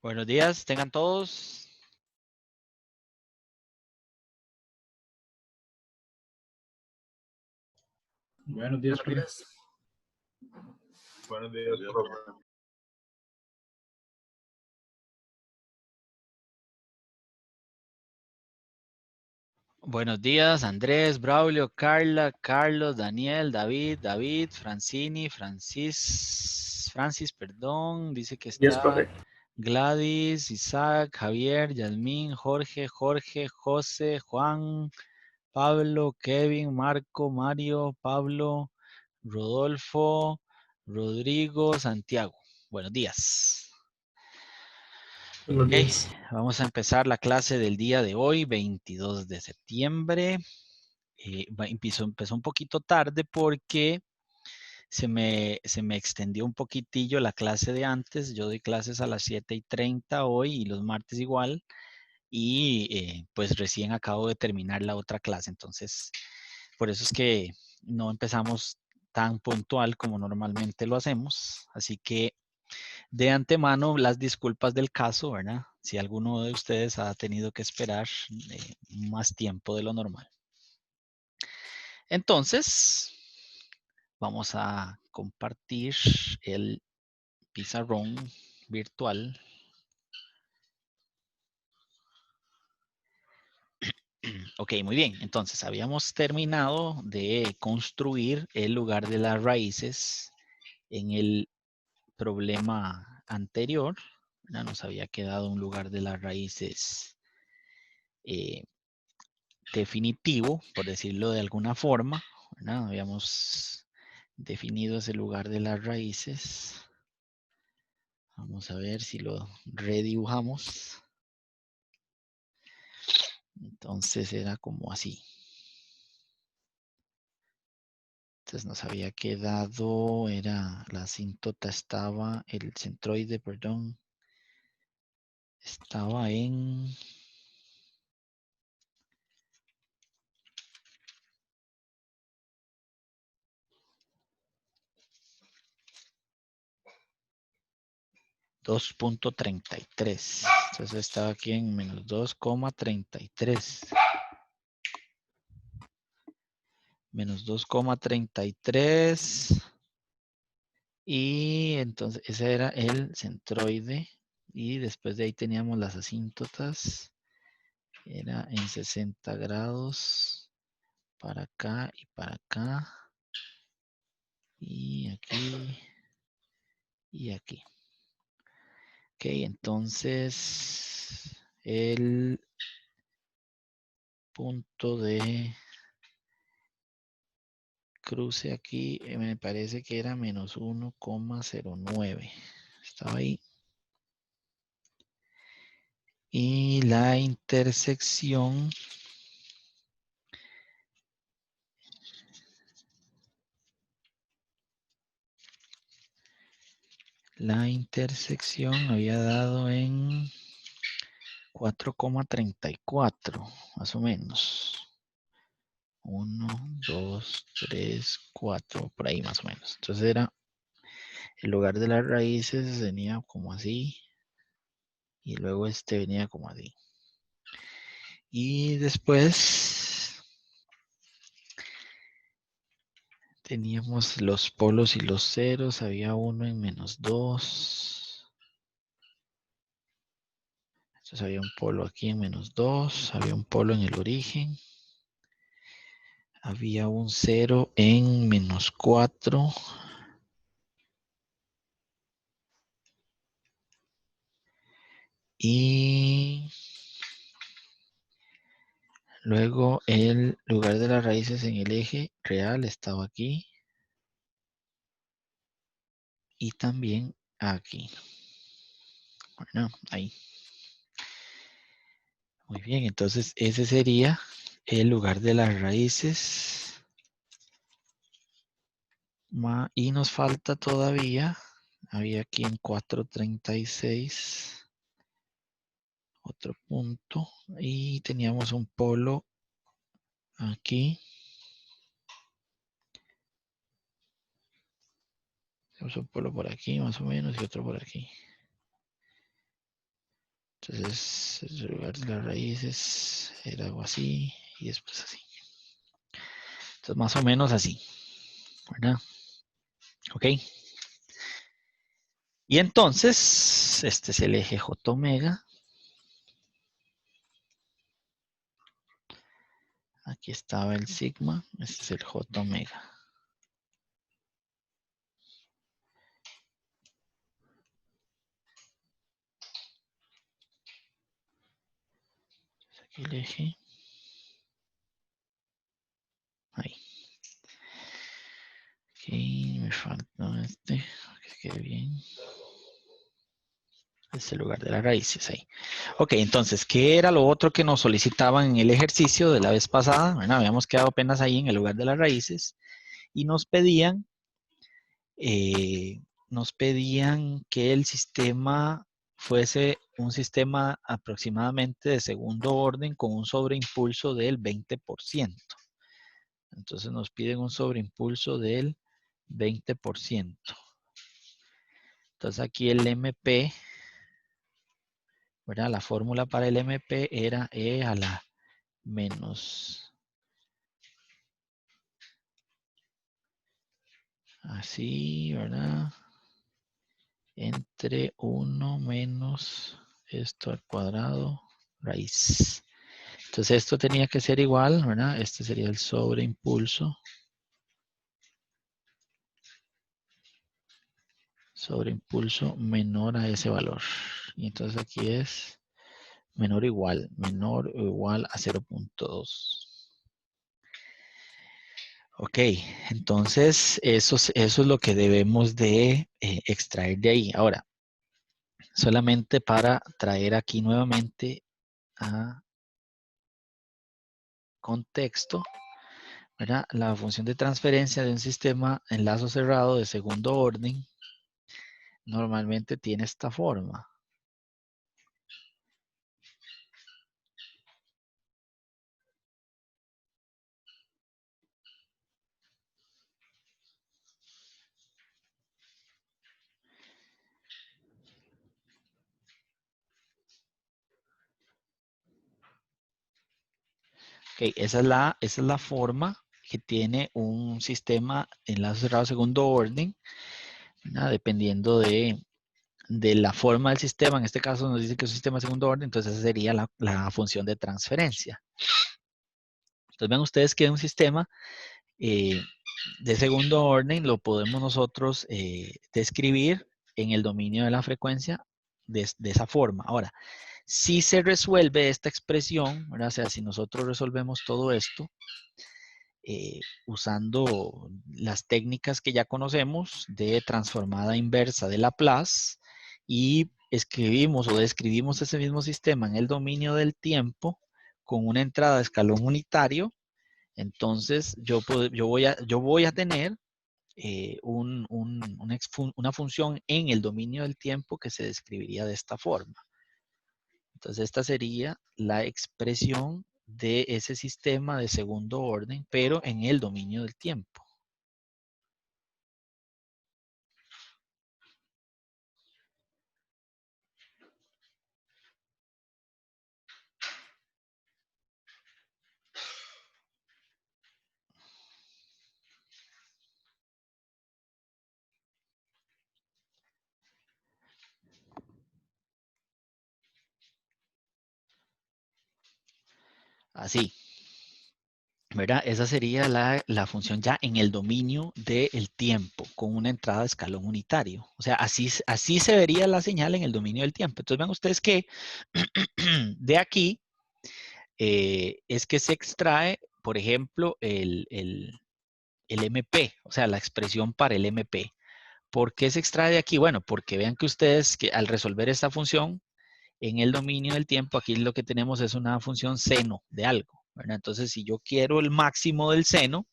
Buenos días, tengan todos. Buenos días, profe. Buenos días, profe. Buenos días, Andrés, Braulio, Carla, Carlos, Daniel, David, Francini, Francis, perdón, dice que Yes, está profe. Gladys, Isaac, Javier, Yasmín, Jorge, José, Juan, Pablo, Kevin, Marco, Mario, Pablo, Rodolfo, Rodrigo, Santiago. Buenos días. Buenos Ok, días. vamos a empezar la clase del día de hoy, 22 de septiembre. Empezó un poquito tarde porque se me extendió un poquitillo la clase de antes. Yo doy clases a las 7:30 hoy y los martes igual. Y pues recién acabo de terminar la otra clase. Entonces, por eso es que no empezamos tan puntual como normalmente lo hacemos. Así que de antemano, las disculpas del caso, ¿verdad? Si alguno de ustedes ha tenido que esperar más tiempo de lo normal. Entonces, vamos a compartir el pizarrón virtual. Ok, muy bien. Entonces, habíamos terminado de construir el lugar de las raíces en el problema anterior. ¿Verdad? Nos había quedado un lugar de las raíces definitivo, por decirlo de alguna forma, ¿verdad? Habíamos definido ese lugar de las raíces. Vamos a ver si lo redibujamos. Entonces era como así. Entonces nos había quedado, era la asíntota estaba, el centroide, perdón, estaba en 2.33. Entonces estaba aquí en menos 2,33. Menos 2,33. Y entonces ese era el centroide. Y después de ahí teníamos las asíntotas. Era en 60 grados. Para acá y para acá. Y aquí. Y aquí. Ok, entonces el punto de cruce aquí me parece que era menos 1,09. Estaba ahí. Y la intersección había dado en 4,34, más o menos. 1, 2, 3, 4, por ahí más o menos. Entonces era el lugar de las raíces venía como así. Y luego este venía como así. Y después teníamos los polos y los ceros. Había uno en menos 2. Entonces había un polo aquí en menos 2. Había un polo en el origen. Había un 0 en menos 4. Y luego el lugar de las raíces en el eje real estaba aquí. Y también aquí. Bueno, ahí. Muy bien, entonces ese sería el lugar de las raíces. Y nos falta todavía, había aquí en 4,36, otro punto. Y teníamos un polo aquí. Tenemos un polo por aquí más o menos y otro por aquí. Entonces, el lugar de las raíces era algo así y después así. Entonces, más o menos así, ¿verdad? Ok. Y entonces, este es el eje J omega. Aquí estaba el sigma, este es el J omega. Aquí el eje. Ahí. Ok, me falta este, que quede bien. Es el lugar de las raíces ahí. Ok, entonces, ¿qué era lo otro que nos solicitaban en el ejercicio de la vez pasada? Bueno, habíamos quedado apenas ahí en el lugar de las raíces y nos pedían que el sistema fuese un sistema aproximadamente de segundo orden con un sobreimpulso del 20%. Entonces nos piden un sobreimpulso del 20%. Entonces aquí el MP, ¿verdad? La fórmula para el MP era E a la menos, así, ¿verdad? Entre 1 menos esto al cuadrado, raíz. Entonces esto tenía que ser igual, ¿verdad? Este sería el sobreimpulso. Sobreimpulso menor a ese valor. Y entonces aquí es menor o igual a 0.2. Ok, entonces eso es lo que debemos de extraer de ahí. Ahora, solamente para traer aquí nuevamente a contexto, ¿verdad? La función de transferencia de un sistema en lazo cerrado de segundo orden normalmente tiene esta forma. Ok, esa es la forma que tiene un sistema en lazo cerrado de segundo orden, ¿verdad? Dependiendo de la forma del sistema. En este caso nos dice que es un sistema de segundo orden, entonces esa sería la función de transferencia. Entonces ven ustedes que un sistema de segundo orden lo podemos nosotros describir en el dominio de la frecuencia de esa forma. Ahora, si se resuelve esta expresión, ¿verdad? O sea, si nosotros resolvemos todo esto, usando las técnicas que ya conocemos de transformada inversa de Laplace y escribimos o describimos ese mismo sistema en el dominio del tiempo con una entrada de escalón unitario, entonces yo voy a tener una función en el dominio del tiempo que se describiría de esta forma. Entonces esta sería la expresión de ese sistema de segundo orden, pero en el dominio del tiempo. Así, ¿verdad? Esa sería la función ya en el dominio del tiempo, con una entrada de escalón unitario. O sea, así se vería la señal en el dominio del tiempo. Entonces vean ustedes que de aquí es que se extrae, por ejemplo, el MP, o sea, la expresión para el MP. ¿Por qué se extrae de aquí? Bueno, porque vean que ustedes que al resolver esta función en el dominio del tiempo, aquí lo que tenemos es una función seno de algo, ¿verdad? Entonces, si yo quiero el máximo del seno,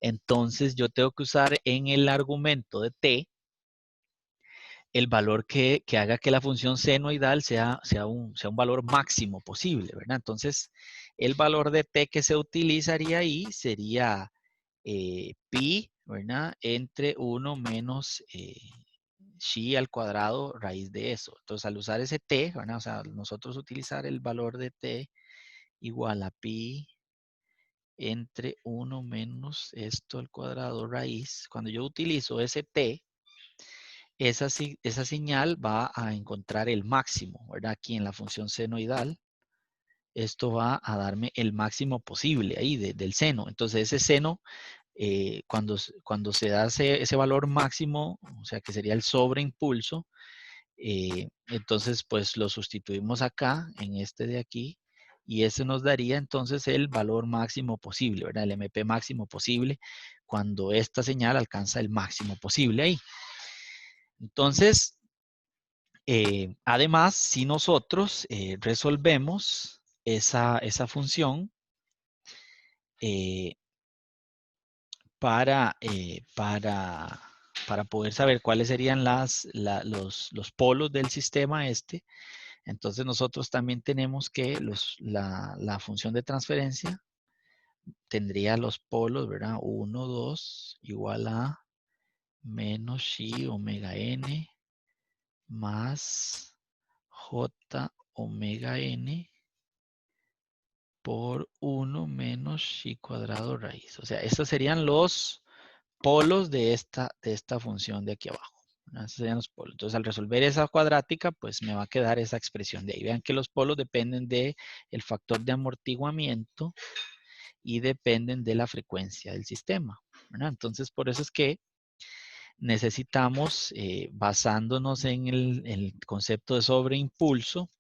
entonces yo tengo que usar en el argumento de t el valor que haga que la función senoidal sea un valor máximo posible, ¿verdad? Entonces, el valor de t que se utilizaría ahí sería pi, ¿verdad? Entre 1 menos xi al cuadrado raíz de eso. Entonces, al usar ese t, ¿verdad? O sea, nosotros utilizar el valor de t igual a pi entre 1 menos esto al cuadrado raíz. Cuando yo utilizo ese t, esa señal va a encontrar el máximo, ¿verdad? Aquí en la función senoidal. Esto va a darme el máximo posible ahí del seno. Entonces, ese seno, cuando se da ese valor máximo, o sea, que sería el sobreimpulso, entonces, pues lo sustituimos acá, en este de aquí, y ese nos daría entonces el valor máximo posible, ¿verdad? El MP máximo posible, cuando esta señal alcanza el máximo posible ahí. Entonces, además, si nosotros resolvemos esa función para poder saber cuáles serían los polos del sistema este, entonces nosotros también tenemos que la función de transferencia tendría los polos, ¿verdad? 1, 2, igual a menos xi omega n más j omega n por 1 menos xi cuadrado raíz. O sea, estos serían los polos de esta función de aquí abajo. Esos serían los polos. Entonces, al resolver esa cuadrática, pues me va a quedar esa expresión de ahí. Vean que los polos dependen del factor de amortiguamiento y dependen de la frecuencia del sistema, ¿verdad? Entonces, por eso es que necesitamos, basándonos en el concepto de sobreimpulso,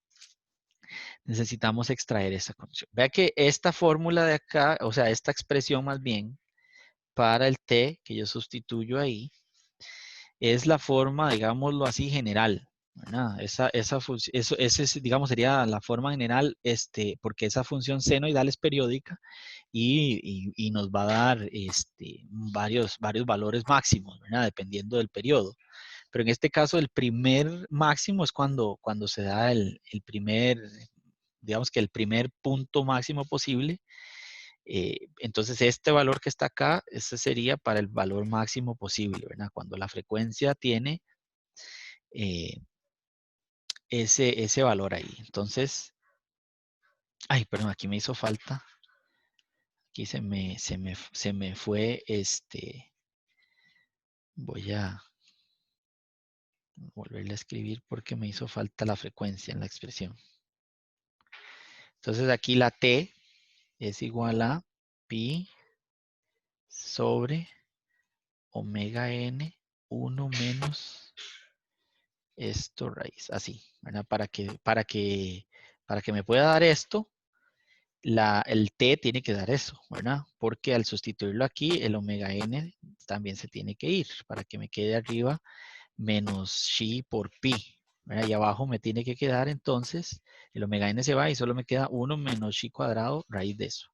necesitamos extraer esa condición. Vea que esta fórmula de acá, o sea, esta expresión más bien, para el t que yo sustituyo ahí, es la forma, digámoslo así, general, ¿verdad? Ese, digamos, sería la forma general, porque esa función senoidal es periódica y nos va a dar varios valores máximos, ¿verdad? Dependiendo del periodo. Pero en este caso, el primer máximo es cuando se da el primer, digamos que el primer punto máximo posible. Entonces, este valor que está acá, ese sería para el valor máximo posible, ¿verdad? Cuando la frecuencia tiene eh, ese valor ahí. Entonces, ay, perdón, aquí me hizo falta. Aquí se me fue voy a volverle a escribir porque me hizo falta la frecuencia en la expresión. Entonces, aquí la T es igual a pi sobre omega n 1 menos esto raíz, así, ¿verdad? Para que me pueda dar esto, el t tiene que dar eso, ¿verdad? Porque al sustituirlo aquí, el omega n también se tiene que ir para que me quede arriba menos xi por pi, ¿verdad? Y abajo me tiene que quedar entonces, el omega n se va y solo me queda 1 menos xi cuadrado raíz de eso.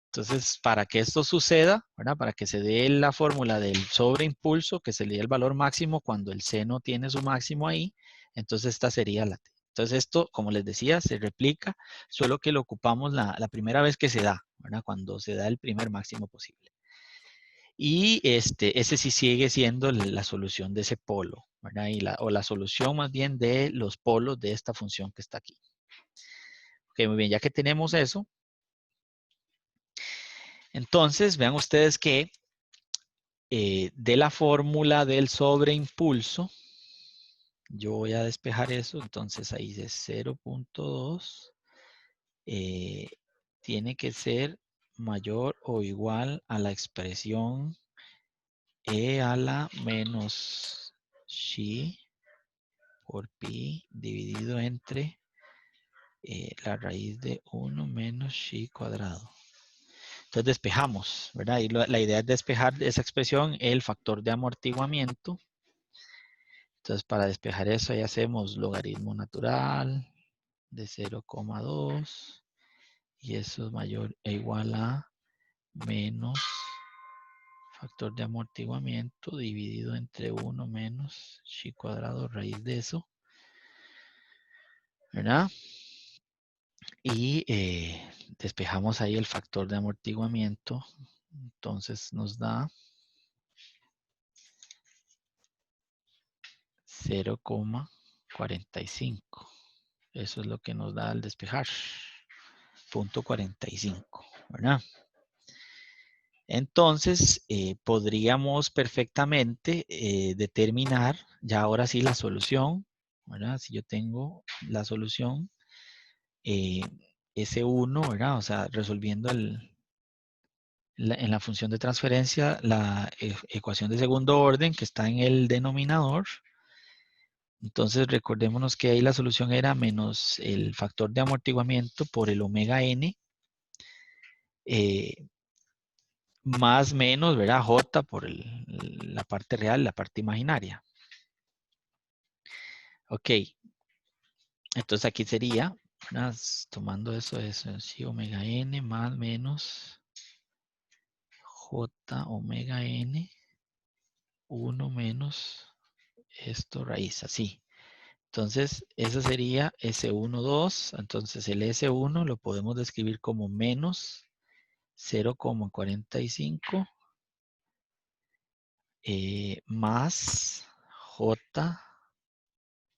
Entonces, para que esto suceda, ¿verdad? Para que se dé la fórmula del sobreimpulso, que se le dé el valor máximo cuando el seno tiene su máximo ahí, entonces esta sería la T. Entonces esto, como les decía, se replica, solo que lo ocupamos la primera vez que se da, ¿verdad? Cuando se da el primer máximo posible. Y ese sí sigue siendo la solución de ese polo, ¿verdad? O la solución más bien de los polos de esta función que está aquí. Ok, muy bien, ya que tenemos eso, entonces vean ustedes que de la fórmula del sobreimpulso, yo voy a despejar eso, entonces ahí es 0.2, tiene que ser mayor o igual a la expresión e a la menos xi por pi dividido entre la raíz de 1 menos xi cuadrado. Entonces despejamos, ¿verdad? Y la idea es despejar esa expresión, el factor de amortiguamiento. Entonces, para despejar eso, ahí hacemos logaritmo natural de 0,2 y eso es mayor e igual a menos factor de amortiguamiento dividido entre 1 menos xi cuadrado raíz de eso, ¿verdad? Y despejamos ahí el factor de amortiguamiento, entonces nos da 0,45. Eso es lo que nos da al despejar. Punto 45, ¿verdad? Entonces, podríamos perfectamente determinar ya ahora sí la solución, ¿verdad? Si yo tengo la solución S1, ¿verdad? O sea, resolviendo en la función de transferencia la ecuación de segundo orden que está en el denominador. Entonces, recordémonos que ahí la solución era menos el factor de amortiguamiento por el omega n, más menos, ¿verdad? J por la parte real, la parte imaginaria. Ok. Entonces aquí sería, ¿verdad? Tomando eso, sí, omega n más menos J omega n, 1 menos esto raíz, así. Entonces, eso sería S1, 2. Entonces, el S1 lo podemos describir como menos 0,45 más J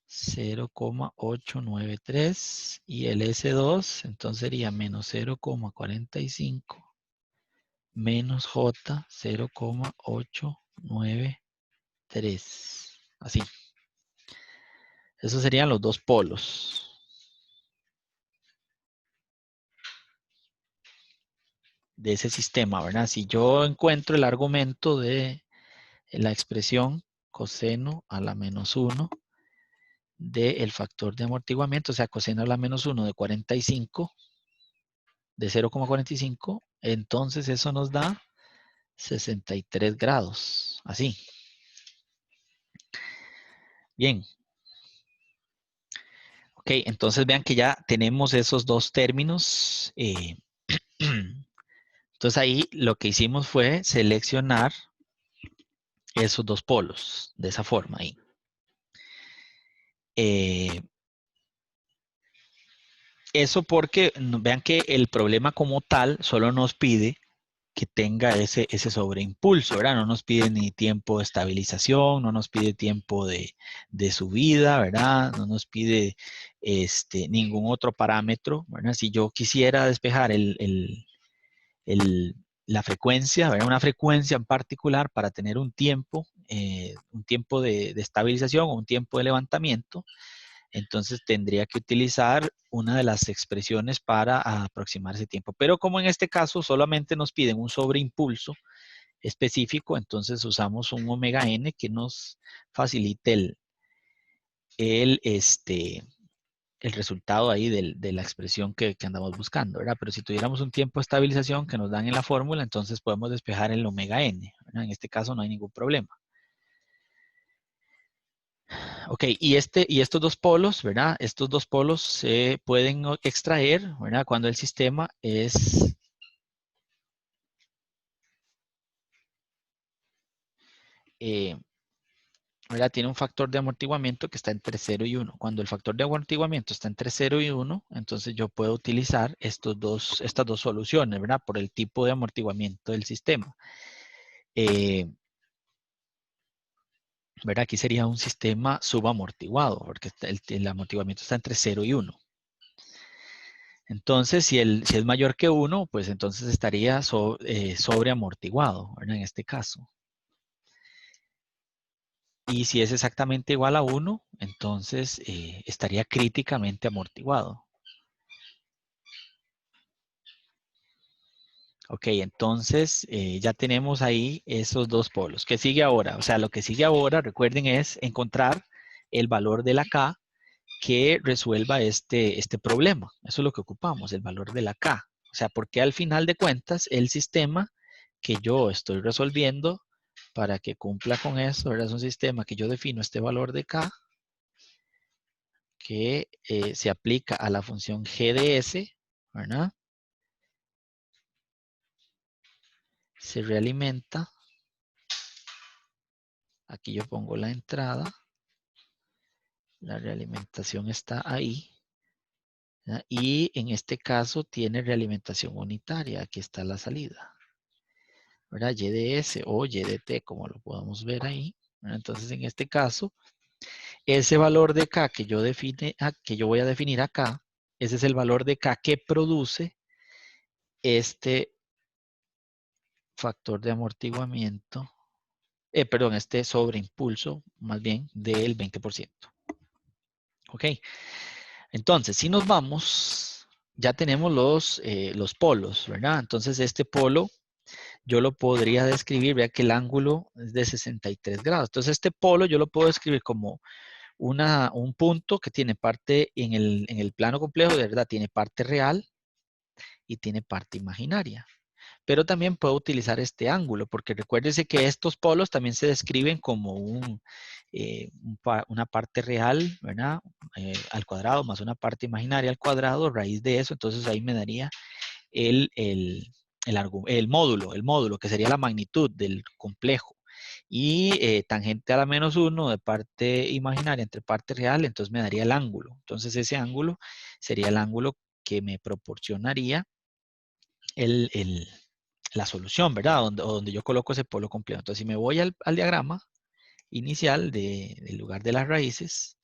0,893 y el S2 entonces sería menos 0,45 menos J 0,893. Así. Esos serían los dos polos de ese sistema, ¿verdad? Si yo encuentro el argumento de la expresión coseno a la menos 1 del factor de amortiguamiento, o sea, coseno a la menos 1 de 45, de 0,45, entonces eso nos da 63 grados, así. Bien. Ok, entonces vean que ya tenemos esos dos términos. Entonces ahí lo que hicimos fue seleccionar esos dos polos, de esa forma ahí. Eso porque vean que el problema como tal solo nos pide que tenga ese sobreimpulso, ¿verdad? No nos pide ni tiempo de estabilización, no nos pide tiempo de subida, ¿verdad? No nos pide ningún otro parámetro, ¿verdad? Si yo quisiera despejar la frecuencia, ¿verdad? Una frecuencia en particular para tener un tiempo de estabilización o un tiempo de levantamiento, entonces tendría que utilizar una de las expresiones para aproximar ese tiempo. Pero como en este caso solamente nos piden un sobreimpulso específico, entonces usamos un omega n que nos facilite el resultado ahí de la expresión que andamos buscando, ¿verdad? Pero si tuviéramos un tiempo de estabilización que nos dan en la fórmula, entonces podemos despejar el omega n, ¿verdad? En este caso no hay ningún problema. Ok, y estos dos polos, ¿verdad? Estos dos polos se pueden extraer, ¿verdad? Cuando el sistema es ¿verdad? Tiene un factor de amortiguamiento que está entre 0 y 1. Cuando el factor de amortiguamiento está entre 0 y 1, entonces yo puedo utilizar estas dos soluciones, ¿verdad? Por el tipo de amortiguamiento del sistema. ¿Verdad? Aquí sería un sistema subamortiguado, porque el amortiguamiento está entre 0 y 1. Entonces, si es mayor que 1, pues entonces estaría sobreamortiguado, ¿verdad? En este caso. Y si es exactamente igual a 1, entonces estaría críticamente amortiguado. Ok, entonces ya tenemos ahí esos dos polos. ¿Qué sigue ahora? O sea, lo que sigue ahora, recuerden, es encontrar el valor de la K que resuelva este problema. Eso es lo que ocupamos, el valor de la K. O sea, porque al final de cuentas, el sistema que yo estoy resolviendo para que cumpla con eso, ¿verdad? Es un sistema que yo defino este valor de K que se aplica a la función g de s, ¿verdad? Se realimenta. Aquí yo pongo la entrada. La realimentación está ahí. ¿verdad? Y en este caso tiene realimentación unitaria. Aquí está la salida. ¿verdad? Y de S o Y de T, como lo podemos ver ahí. ¿verdad? Entonces, en este caso, ese valor de K que yo voy a definir acá, ese es el valor de K que produce este factor de amortiguamiento, perdón, este sobreimpulso, más bien, del 20%. ¿Ok? Entonces, si nos vamos, ya tenemos los polos, ¿verdad? Entonces, este polo yo lo podría describir, vea que el ángulo es de 63 grados. Entonces, este polo yo lo puedo describir como un punto que tiene parte en el plano complejo, de verdad, tiene parte real y tiene parte imaginaria. Pero también puedo utilizar este ángulo, porque recuérdese que estos polos también se describen como una parte real, ¿verdad? Al cuadrado más una parte imaginaria al cuadrado, raíz de eso, entonces ahí me daría el módulo, que sería la magnitud del complejo. Y tangente a la -1 de parte imaginaria entre parte real, entonces me daría el ángulo. Entonces ese ángulo sería el ángulo que me proporcionaría la solución, ¿verdad? Donde yo coloco ese polo complejo. Entonces si me voy al diagrama inicial del lugar de las raíces,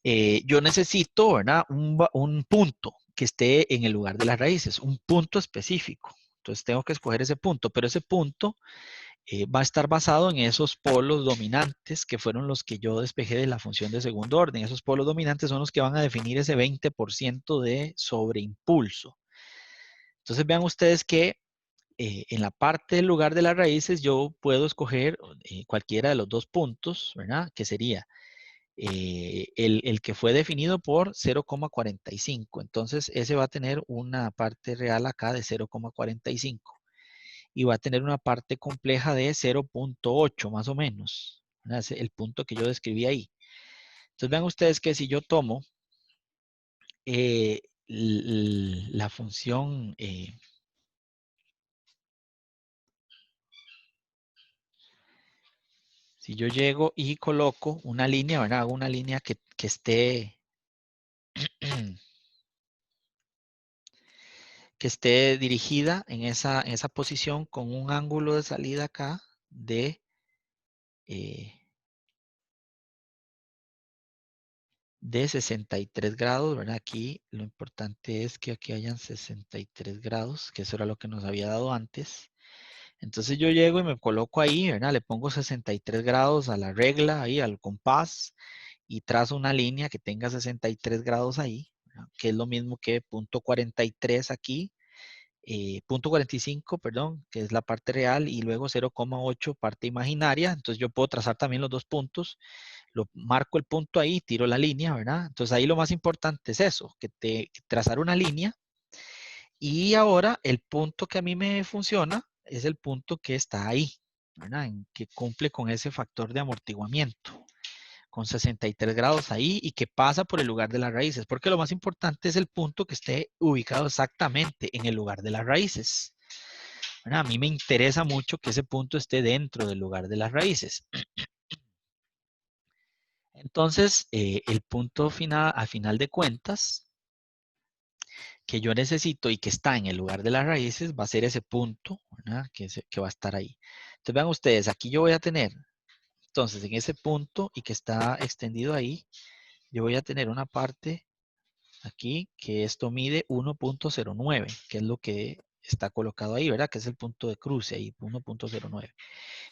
yo necesito, ¿verdad? Un punto que esté en el lugar de las raíces, un punto específico. Entonces tengo que escoger ese punto, pero ese punto va a estar basado en esos polos dominantes que fueron los que yo despejé de la función de segundo orden. Esos polos dominantes son los que van a definir ese 20% de sobreimpulso. Entonces vean ustedes que en la parte del lugar de las raíces yo puedo escoger cualquiera de los dos puntos, ¿verdad? Que sería el que fue definido por 0,45. Entonces, ese va a tener una parte real acá de 0,45 y va a tener una parte compleja de 0,8 más o menos. Es el punto que yo describí ahí. Entonces, vean ustedes que si yo tomo la función, si yo llego y coloco una línea, ¿verdad? Hago una línea que esté que esté dirigida en esa posición con un ángulo de salida acá eh, de 63 grados, ¿verdad? Aquí lo importante es que aquí hayan 63 grados, que eso era lo que nos había dado antes. Entonces yo llego y me coloco ahí, ¿verdad? Le pongo 63 grados a la regla, ahí al compás, y trazo una línea que tenga 63 grados ahí, ¿verdad? Que es lo mismo que punto 43 aquí, punto 45, perdón, que es la parte real, y luego 0,8 parte imaginaria. Entonces yo puedo trazar también los dos puntos, lo marco el punto ahí, tiro la línea, ¿verdad? Entonces ahí lo más importante es eso, que trazar una línea. Y ahora el punto que a mí me funciona es el punto que está ahí, ¿verdad? Que cumple con ese factor de amortiguamiento, con 63 grados ahí y que pasa por el lugar de las raíces, porque lo más importante es el punto que esté ubicado exactamente en el lugar de las raíces. Bueno, a mí me interesa mucho que ese punto esté dentro del lugar de las raíces. Entonces, el punto final, a final de cuentas, que yo necesito y que está en el lugar de las raíces, va a ser ese punto, ¿verdad? Que va a estar ahí. Entonces, vean ustedes, aquí yo voy a tener, entonces, en ese punto y que está extendido ahí, yo voy a tener una parte aquí que esto mide 1,09, que es lo que está colocado ahí, ¿verdad? Que es el punto de cruce ahí, 1,09.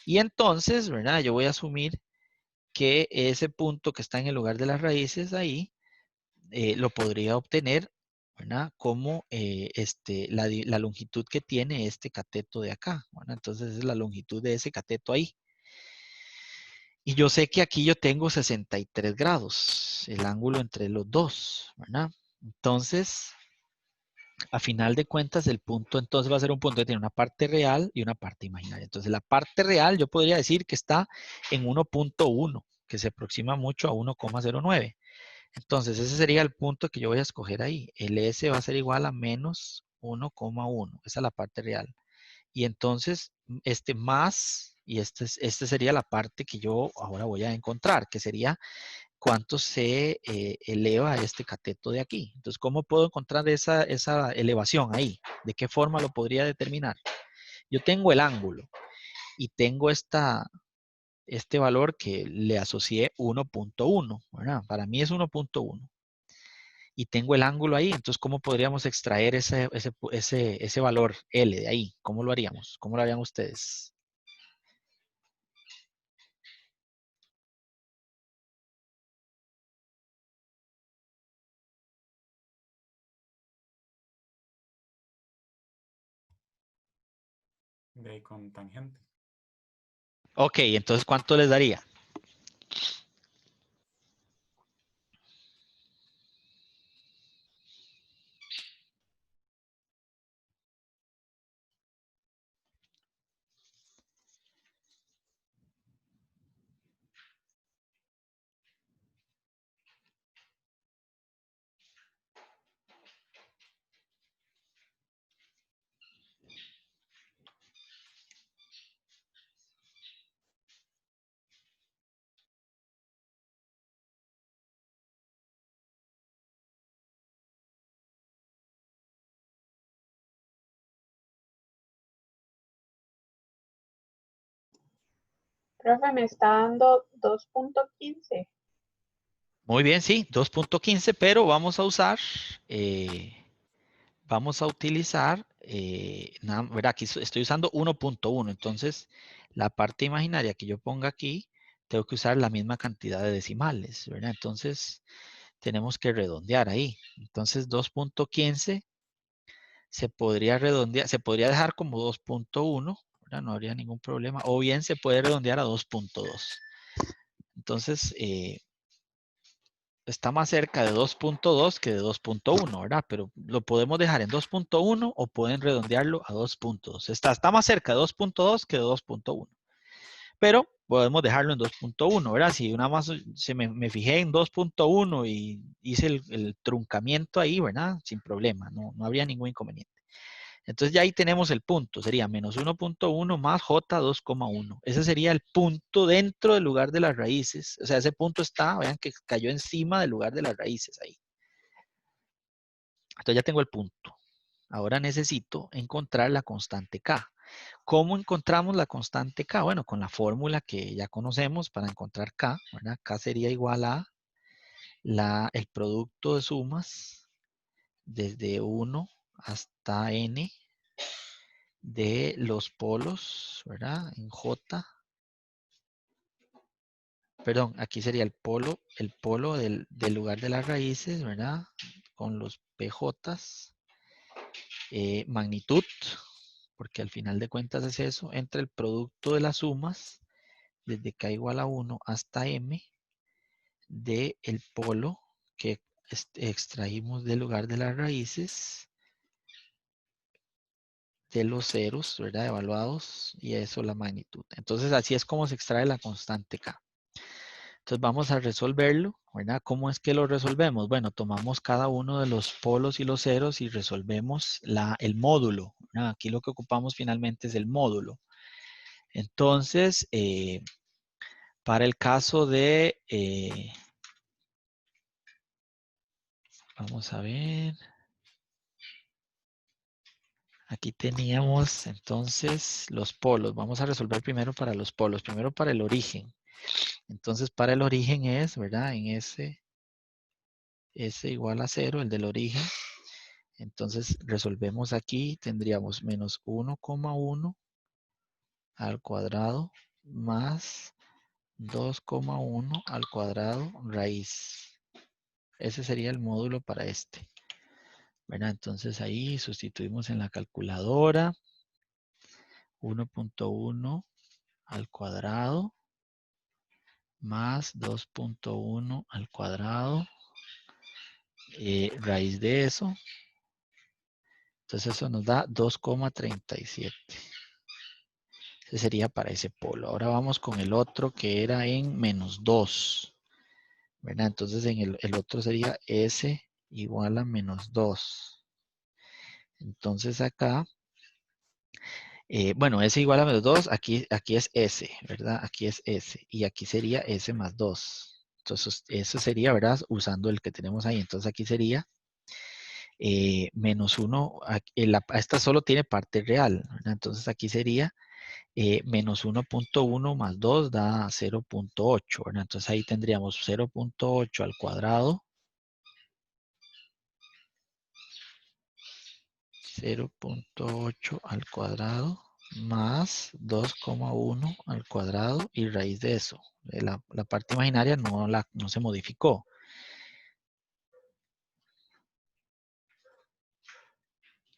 Y entonces, ¿verdad? Yo voy a asumir que ese punto que está en el lugar de las raíces ahí, lo podría obtener, ¿verdad? Como la longitud que tiene este cateto de acá, ¿verdad? Entonces es la longitud de ese cateto ahí. Y yo sé que aquí yo tengo 63 grados, el ángulo entre los dos, ¿verdad? Entonces, a final de cuentas, el punto entonces va a ser un punto que tiene una parte real y una parte imaginaria. Entonces, la parte real yo podría decir que está en 1,1, que se aproxima mucho a 1,09. Entonces, ese sería el punto que yo voy a escoger ahí. El S va a ser igual a menos 1,1. Esa es la parte real. Y entonces, este más, y este sería la parte que yo ahora voy a encontrar, que sería cuánto se eleva este cateto de aquí. Entonces, ¿cómo puedo encontrar esa elevación ahí? ¿De qué forma lo podría determinar? Yo tengo el ángulo y tengo este valor que le asocié 1.1, ¿verdad? Para mí es 1.1. Y tengo el ángulo ahí, entonces, ¿cómo podríamos extraer ese valor L de ahí? ¿Cómo lo haríamos? ¿Cómo lo harían ustedes? De con tangente. Ok, entonces, ¿cuánto les daría? Profe, me está dando 2.15. Muy bien, sí, 2.15, pero vamos a usar, ¿verdad? Aquí estoy usando 1.1, entonces la parte imaginaria que yo ponga aquí, tengo que usar la misma cantidad de decimales, ¿verdad? Entonces, tenemos que redondear ahí. Entonces, 2.15 se podría redondear, se podría dejar como 2.1, ¿verdad? No habría ningún problema. O bien se puede redondear a 2.2. Entonces, está más cerca de 2.2 que de 2.1, ¿verdad? Pero lo podemos dejar en 2.1 o pueden redondearlo a 2.2. Está más cerca de 2.2 que de 2.1. Pero podemos dejarlo en 2.1, ¿verdad? Si nada más me fijé en 2.1 y hice el truncamiento ahí, ¿verdad? Sin problema, no habría ningún inconveniente. Entonces ya ahí tenemos el punto, sería menos 1.1 más J 2,1. Ese sería el punto dentro del lugar de las raíces. O sea, ese punto está, vean que cayó encima del lugar de las raíces ahí. Entonces ya tengo el punto. Ahora necesito encontrar la constante K. ¿Cómo encontramos la constante K? Bueno, con la fórmula que ya conocemos para encontrar K, ¿verdad? K sería igual a el producto de sumas desde 1 hasta n de los polos, ¿verdad? En J. Perdón, aquí sería el polo del lugar de las raíces, ¿verdad? Con los PJs. Magnitud, porque al final de cuentas es eso, entre el producto de las sumas, desde K igual a 1 hasta M, de el polo que extraímos del lugar de las raíces, de los ceros, ¿verdad? Evaluados, y eso la magnitud. Entonces, así es como se extrae la constante K. Entonces, vamos a resolverlo, ¿verdad? ¿Cómo es que lo resolvemos? Bueno, tomamos cada uno de los polos y los ceros y resolvemos el módulo, ¿verdad? Aquí lo que ocupamos finalmente es el módulo. Entonces, para el caso de, vamos a ver, aquí teníamos entonces los polos. Vamos a resolver primero para los polos, primero para el origen. Entonces, para el origen es, ¿verdad? En S igual a 0, el del origen. Entonces, resolvemos aquí, tendríamos menos 1,1 al cuadrado más 2,1 al cuadrado raíz. Ese sería el módulo para este. ¿Verdad? Entonces ahí sustituimos en la calculadora 1.1 al cuadrado más 2.1 al cuadrado raíz de eso. Entonces eso nos da 2,37. Ese sería para ese polo. Ahora vamos con el otro que era en menos 2. ¿Verdad? Entonces en el otro sería S igual a menos 2. Entonces acá, bueno, S igual a menos 2, aquí es S, ¿verdad? Aquí es S. Y aquí sería S más 2. Entonces eso sería, ¿verdad? Usando el que tenemos ahí. Entonces aquí sería menos 1. Esta solo tiene parte real, ¿verdad? Entonces aquí sería menos 1.1 más 2 da 0.8, ¿verdad? Entonces ahí tendríamos 0.8 al cuadrado. 0.8 al cuadrado más 2,1 al cuadrado y raíz de eso. La parte imaginaria no se modificó.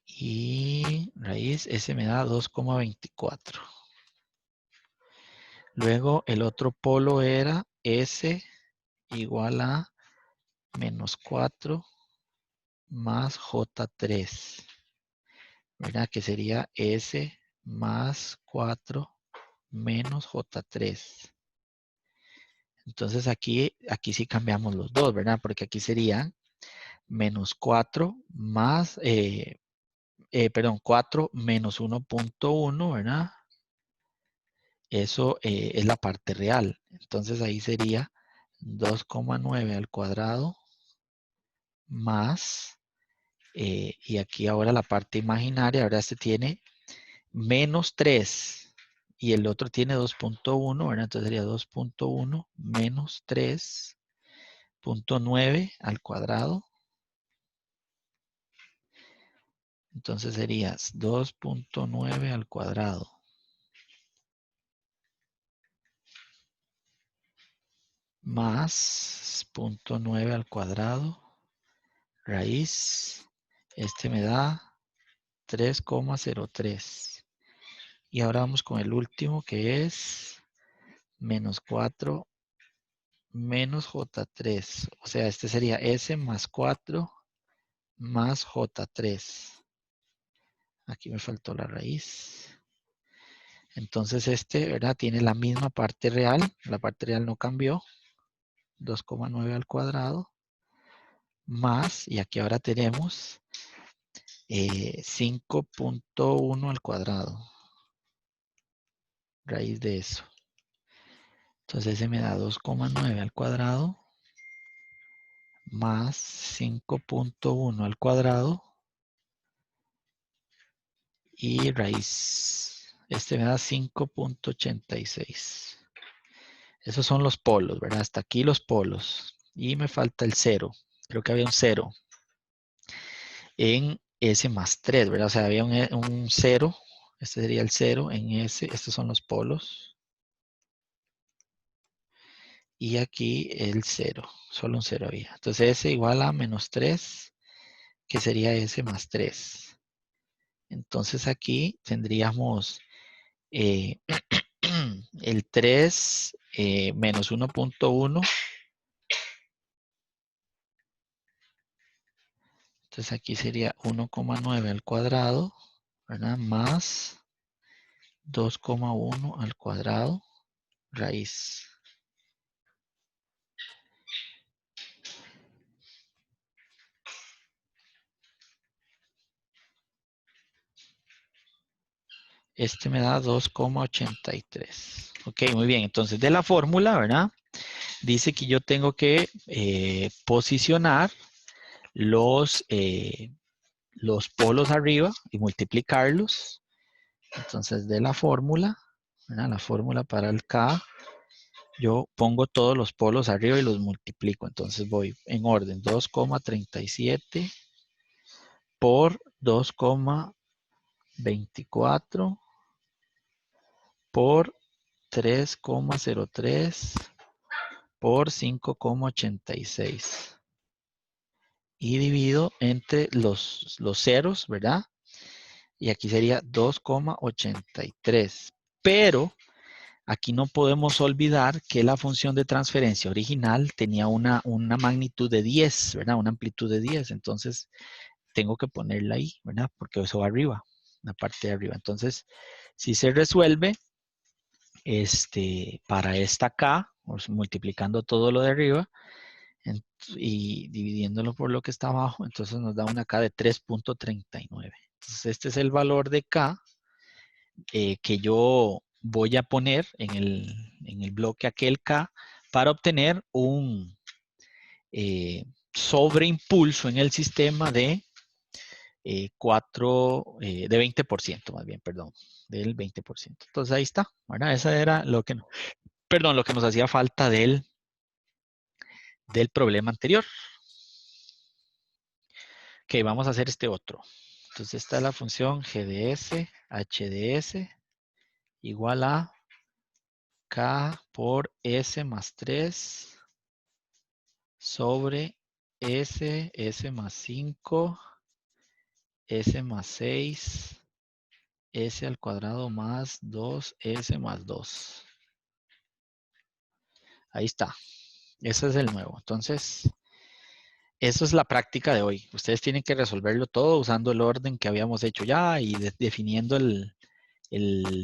Y raíz, ese me da 2,24. Luego el otro polo era S igual a menos 4 más J3. ¿Verdad? Que sería S más 4 menos J3. Entonces aquí sí cambiamos los dos, ¿verdad? Porque aquí sería menos 4 más, 4 menos 1.1, ¿verdad? Eso es la parte real. Entonces ahí sería 2,9 al cuadrado más, y aquí ahora la parte imaginaria, ahora este tiene menos 3 y el otro tiene 2.1, ¿verdad? Entonces sería 2.1 menos 3.9 al cuadrado. Entonces sería 2.9 al cuadrado más 0.9 al cuadrado raíz. Este me da 3,03. Y ahora vamos con el último que es menos 4 menos J3. O sea, este sería S más 4 más J3. Aquí me faltó la raíz. Entonces este, ¿verdad? Tiene la misma parte real. La parte real no cambió. 2,9 al cuadrado. Más, y aquí ahora tenemos 5.1 al cuadrado. Raíz de eso. Entonces ese me da 2,9 al cuadrado. Más 5.1 al cuadrado. Y raíz. Este me da 5.86. Esos son los polos, ¿verdad? Hasta aquí los polos. Y me falta el 0. Creo que había un 0 en S más 3, ¿verdad? O sea, había un 0. Este sería el 0 en S. Estos son los polos. Y aquí el 0. Solo un 0 había. Entonces S igual a menos 3, que sería S más 3. Entonces aquí tendríamos el 3 menos 1.1. Entonces aquí sería 1,9 al cuadrado, ¿verdad? Más 2,1 al cuadrado raíz. Este me da 2,83. Ok, muy bien. Entonces de la fórmula, ¿verdad? Dice que yo tengo que posicionar los polos arriba y multiplicarlos. Entonces de la fórmula, ¿verdad? La fórmula para el K, yo pongo todos los polos arriba y los multiplico. Entonces voy en orden. 2,37 por 2,24 por 3,03 por 5,86. Y divido entre los ceros, ¿verdad? Y aquí sería 2,83. Pero aquí no podemos olvidar que la función de transferencia original tenía una magnitud de 10, ¿verdad? Una amplitud de 10. Entonces, tengo que ponerla ahí, ¿verdad? Porque eso va arriba, la parte de arriba. Entonces, si se resuelve, para esta K, multiplicando todo lo de arriba y dividiéndolo por lo que está abajo, entonces nos da una K de 3.39. Entonces, este es el valor de K que yo voy a poner en el bloque aquel K para obtener un sobreimpulso en el sistema de de 20% más bien, perdón, del 20%. Entonces ahí está, ¿verdad? Esa era lo que, perdón, lo que nos hacía falta del problema anterior. Ok, vamos a hacer este otro. Entonces esta es la función GDS, HDS, igual a K por S más 3 sobre S más 5, S más 6, S al cuadrado más 2S más 2. Ahí está. Ese es el nuevo. Entonces, eso es la práctica de hoy. Ustedes tienen que resolverlo todo usando el orden que habíamos hecho ya y definiendo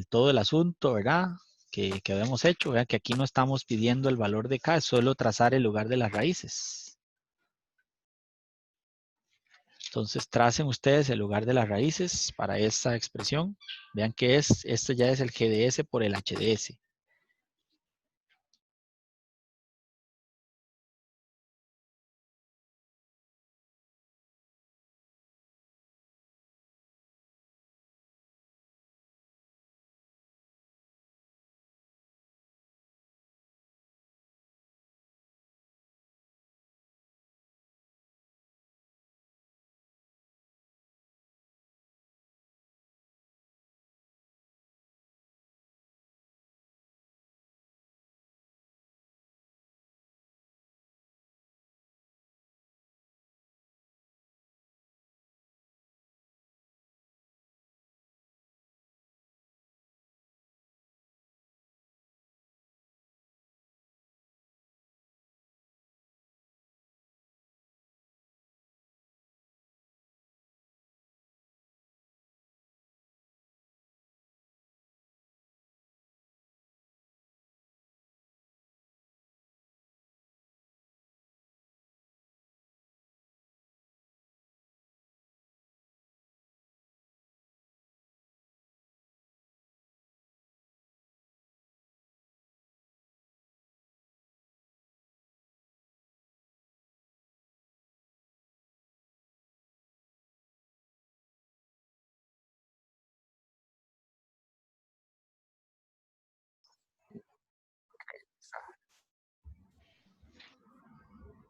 todo el asunto, ¿verdad? Que habíamos hecho, ¿verdad? Que aquí no estamos pidiendo el valor de K, es solo trazar el lugar de las raíces. Entonces, tracen ustedes el lugar de las raíces para esta expresión. Vean que esto ya es el GDS por el HDS.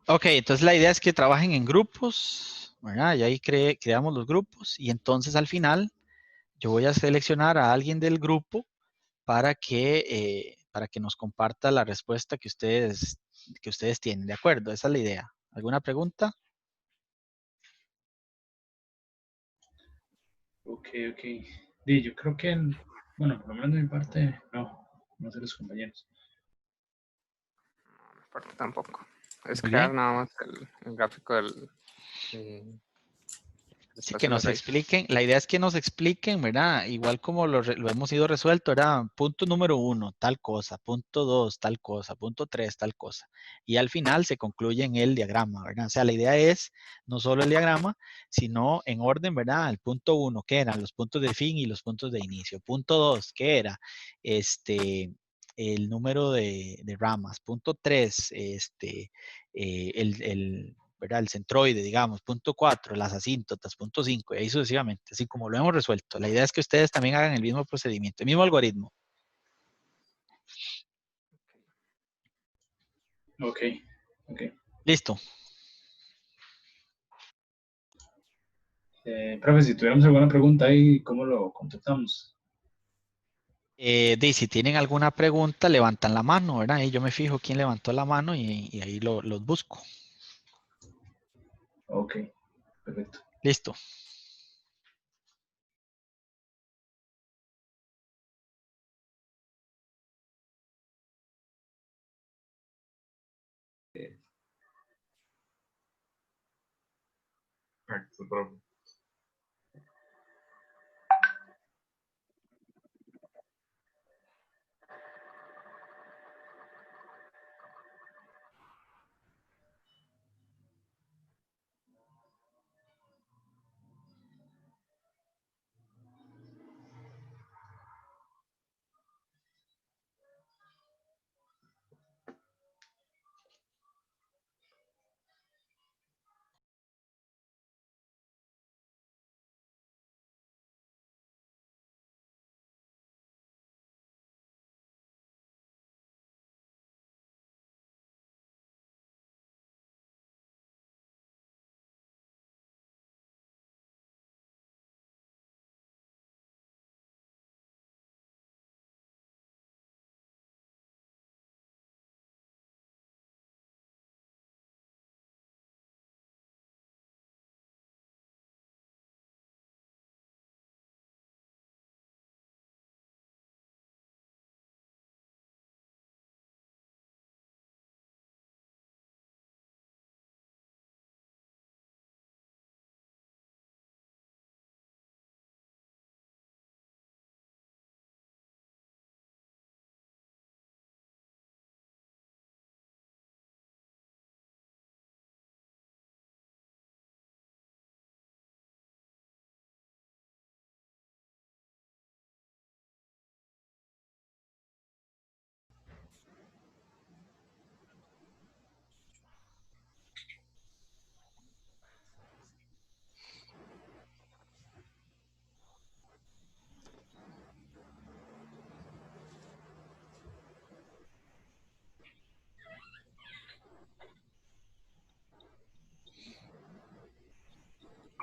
Ok, entonces la idea es que trabajen en grupos, ¿verdad? Y ahí creamos los grupos y entonces al final yo voy a seleccionar a alguien del grupo para que nos comparta la respuesta que ustedes tienen. ¿De acuerdo? Esa es la idea. ¿Alguna pregunta? Ok, ok. Di, yo creo que, bueno, por lo menos de mi parte, no sé los compañeros. Parte tampoco. Es Muy crear bien. nada más el gráfico del Sí, espacio que de las nos raíces. expliquen. La idea es que nos expliquen, ¿verdad? Igual como lo hemos ido resuelto, era punto número 1, tal cosa, punto 2, tal cosa, punto 3, tal cosa. Y al final se concluye en el diagrama, ¿verdad? O sea, la idea es no solo el diagrama, sino en orden, ¿verdad? El punto 1, ¿qué eran? Los puntos de fin y los puntos de inicio. Punto 2, ¿qué era? El número de ramas. Punto 3, ¿verdad? El centroide, digamos, punto 4, las asíntotas, punto 5, y ahí sucesivamente, así como lo hemos resuelto. La idea es que ustedes también hagan el mismo procedimiento, el mismo algoritmo. Ok, ok. Listo. Profe, si tuviéramos alguna pregunta ahí, ¿cómo lo contactamos? Si tienen alguna pregunta, levantan la mano, ¿verdad? Y yo me fijo quién levantó la mano y ahí los busco. Ok, perfecto. Listo. Perfecto, profe.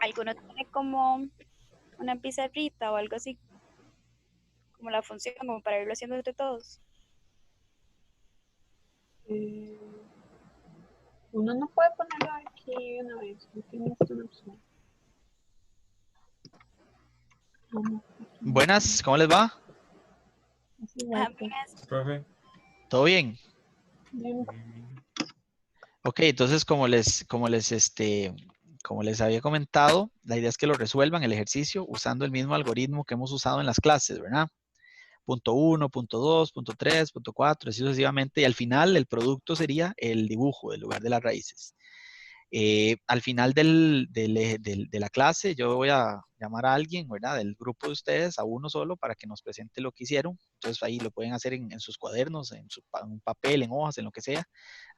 ¿Alguno tiene como una pizarrita o algo así? Como la función, como para irlo haciendo entre todos. Eh, Uno no puede ponerlo aquí una vez, no tiene esta opción. Vamos, Buenas, ¿cómo les va? así Ajá, vuelta. Profe. ¿Todo bien? Bien, Ok, entonces como les había comentado, la idea es que lo resuelvan el ejercicio usando el mismo algoritmo que hemos usado en las clases, ¿verdad? Punto 1, punto 2, punto 3, punto 4, así sucesivamente, y al final el producto sería el dibujo del lugar de las raíces. Al final de la clase, yo voy a llamar a alguien, ¿verdad? Del grupo de ustedes, a uno solo, para que nos presente lo que hicieron. Entonces ahí lo pueden hacer en sus cuadernos, en un papel, en hojas, en lo que sea.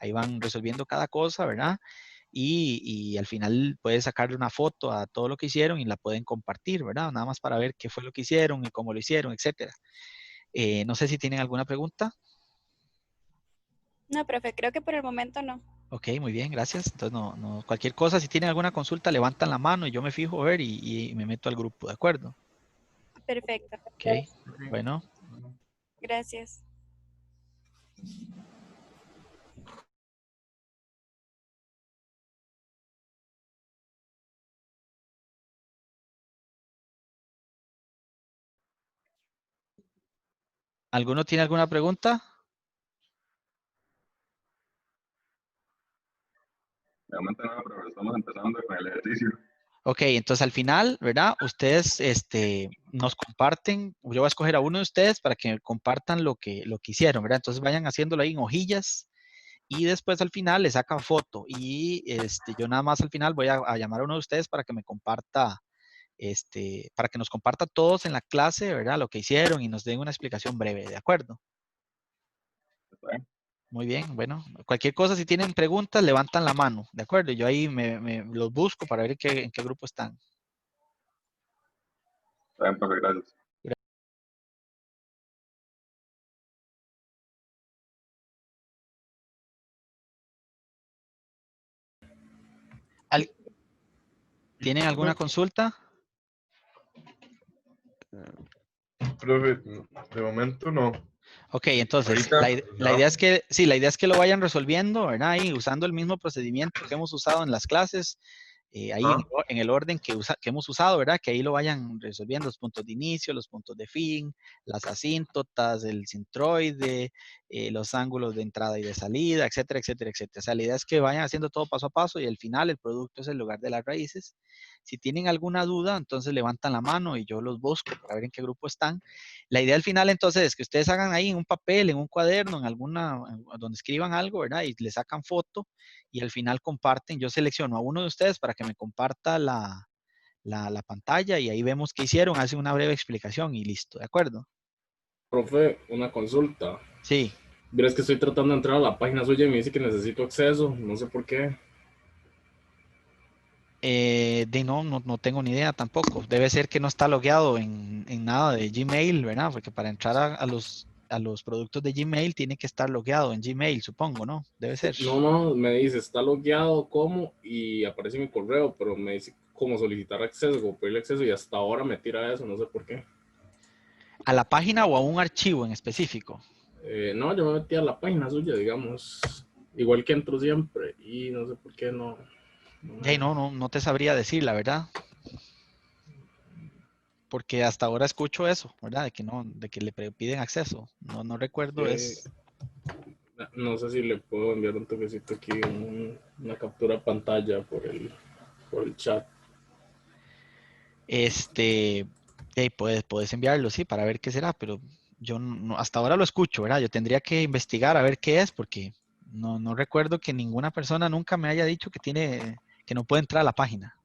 Ahí van resolviendo cada cosa, ¿verdad? Y al final pueden sacarle una foto a todo lo que hicieron y la pueden compartir, ¿verdad? Nada más para ver qué fue lo que hicieron y cómo lo hicieron, etcétera. No sé si tienen alguna pregunta. No, profe, creo que por el momento no. Ok, muy bien, gracias. Entonces, cualquier cosa, si tienen alguna consulta, levantan la mano y yo me fijo a ver y me meto al grupo, ¿de acuerdo? Perfecto, Ok, bueno. gracias. ¿Alguno tiene alguna pregunta? De momento no, pero estamos empezando con el ejercicio. Ok, entonces al final, ¿verdad? Ustedes nos comparten, yo voy a escoger a uno de ustedes para que compartan lo que hicieron, ¿verdad? Entonces vayan haciéndolo ahí en hojillas y después al final le sacan foto y yo nada más al final voy a llamar a uno de ustedes para que me comparta, para que nos comparta todos en la clase, ¿verdad? Lo que hicieron y nos den una explicación breve, ¿de acuerdo? ¿Está bien? Muy bien, bueno, cualquier cosa, si tienen preguntas, levantan la mano, ¿de acuerdo? Yo ahí los busco para ver en qué grupo están. Está bien, profe, gracias. ¿Al- ¿Tienen alguna consulta? Profe, de momento no. Ok, entonces, Ahorita, la idea es que, sí, la idea es que lo vayan resolviendo, ¿verdad? Y usando el mismo procedimiento que hemos usado en las clases, ahí ajá. en el orden que hemos usado, ¿verdad? Que ahí lo vayan resolviendo los puntos de inicio, los puntos de fin, las asíntotas, el centroide, los ángulos de entrada y de salida, etcétera, etcétera, etcétera. O sea, la idea es que vayan haciendo todo paso a paso y al final el producto es el lugar de las raíces. Si tienen alguna duda, entonces levantan la mano y yo los busco para ver en qué grupo están. La idea al final entonces es que ustedes hagan ahí en un papel, en un cuaderno, donde escriban algo, ¿verdad? Y le sacan foto y al final comparten. Yo selecciono a uno de ustedes para que me comparta la pantalla y ahí vemos qué hicieron, hacen una breve explicación y listo, ¿de acuerdo? Profe, una consulta. Sí. Verás que estoy tratando de entrar a la página suya y me dice que necesito acceso, no sé por qué. No tengo ni idea tampoco. Debe ser que no está logueado en nada de Gmail, ¿verdad? Porque para entrar a los productos de Gmail tiene que estar logueado en Gmail, supongo, ¿no? Debe ser. No, me dice, está logueado, ¿cómo? Y aparece mi correo, pero me dice cómo solicitar acceso, cómo pedirle acceso y hasta ahora me tira eso, no sé por qué. ¿A la página o a un archivo en específico? No, yo me metí a la página suya, digamos, igual que entro siempre y no sé por qué no. No te sabría decir, la verdad. Porque hasta ahora escucho eso, ¿verdad? De que le piden acceso. No recuerdo es. No sé si le puedo enviar un toquecito aquí, una captura de pantalla por el chat. Puedes enviarlo, sí, para ver qué será, pero yo hasta ahora lo escucho, ¿verdad? Yo tendría que investigar a ver qué es, porque no recuerdo que ninguna persona nunca me haya dicho que no puede entrar a la página.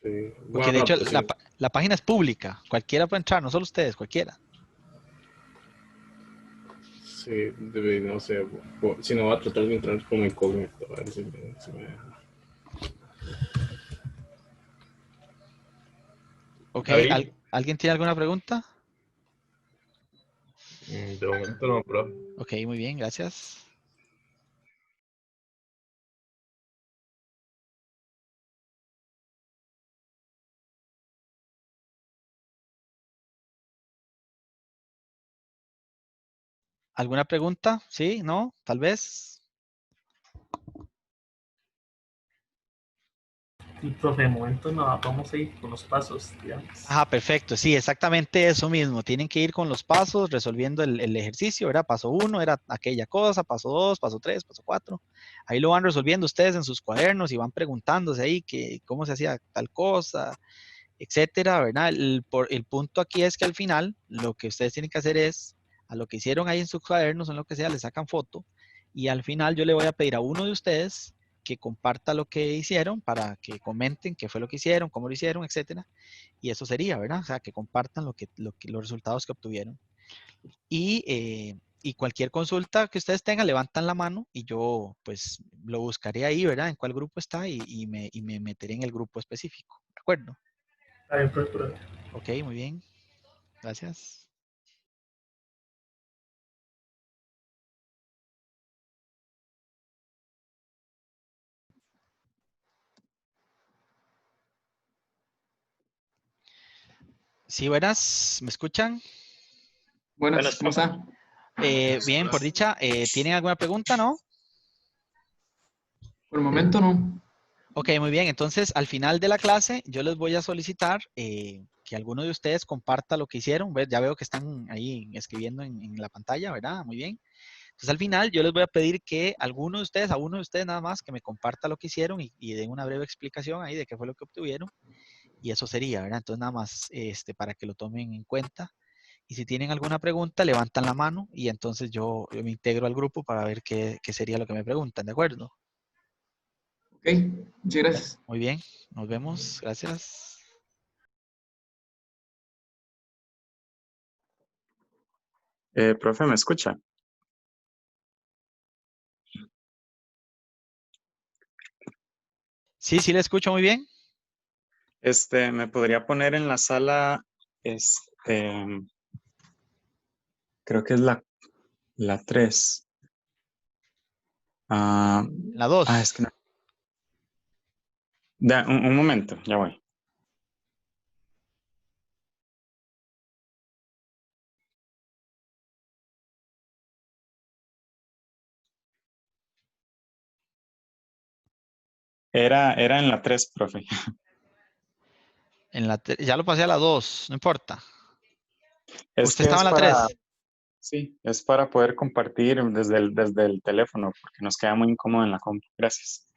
Sí. Porque de Bueno, hecho pues sí. la página es pública, cualquiera puede entrar, no solo ustedes, cualquiera. Sí, no sé, si no va a tratar de entrar como incógnito, a ver si me deja. Ok, David, ¿alguien tiene alguna pregunta? de momento no, profe. Ok, muy bien, gracias. ¿Alguna pregunta? ¿Sí? ¿No? Tal vez. Y profe, de momento no, vamos a ir con los pasos, digamos. Ajá, perfecto. Sí, exactamente eso mismo. Tienen que ir con los pasos resolviendo el ejercicio, ¿verdad? Paso 1 era aquella cosa, paso 2, paso 3, paso 4. Ahí lo van resolviendo ustedes en sus cuadernos y van preguntándose ahí que cómo se hacía tal cosa, etcétera, ¿verdad? El punto aquí es que al final lo que ustedes tienen que hacer es, a lo que hicieron ahí en sus cuadernos, en lo que sea, le sacan foto y al final yo le voy a pedir a uno de ustedes que comparta lo que hicieron para que comenten qué fue lo que hicieron, cómo lo hicieron, etcétera. Y eso sería, ¿verdad? O sea, que compartan los resultados que obtuvieron. Y cualquier consulta que ustedes tengan, levantan la mano y yo pues lo buscaré ahí, ¿verdad? En cuál grupo está y me meteré en el grupo específico. ¿De acuerdo? Está bien, profe. Ok, muy bien. Gracias. Sí, buenas. ¿Me escuchan? Buenas, ¿cómo está? Bien, por dicha. ¿Tienen alguna pregunta, no? Por el momento no. Ok, muy bien. Entonces, al final de la clase, yo les voy a solicitar que alguno de ustedes comparta lo que hicieron. Ya veo que están ahí escribiendo en la pantalla, ¿verdad? Muy bien. Entonces, al final, yo les voy a pedir que alguno de ustedes, a uno de ustedes nada más, que me comparta lo que hicieron y den una breve explicación ahí de qué fue lo que obtuvieron. Y eso sería, ¿verdad? Entonces, nada más para que lo tomen en cuenta. Y si tienen alguna pregunta, levantan la mano y entonces yo me integro al grupo para ver qué sería lo que me preguntan, ¿de acuerdo? Ok, muchas gracias. Muy bien, nos vemos. Gracias. Profe, ¿me escucha? Sí, sí, le escucho muy bien. ¿Me podría poner en la sala, creo que es la 3? La 2. Es que no. Un momento, ya voy. Era en la 3, profe. Ya lo pasé a la 2, no importa. Es ¿Usted que estaba es en la para, 3? sí, es para poder compartir desde el teléfono, porque nos queda muy incómodo en la compu. Gracias.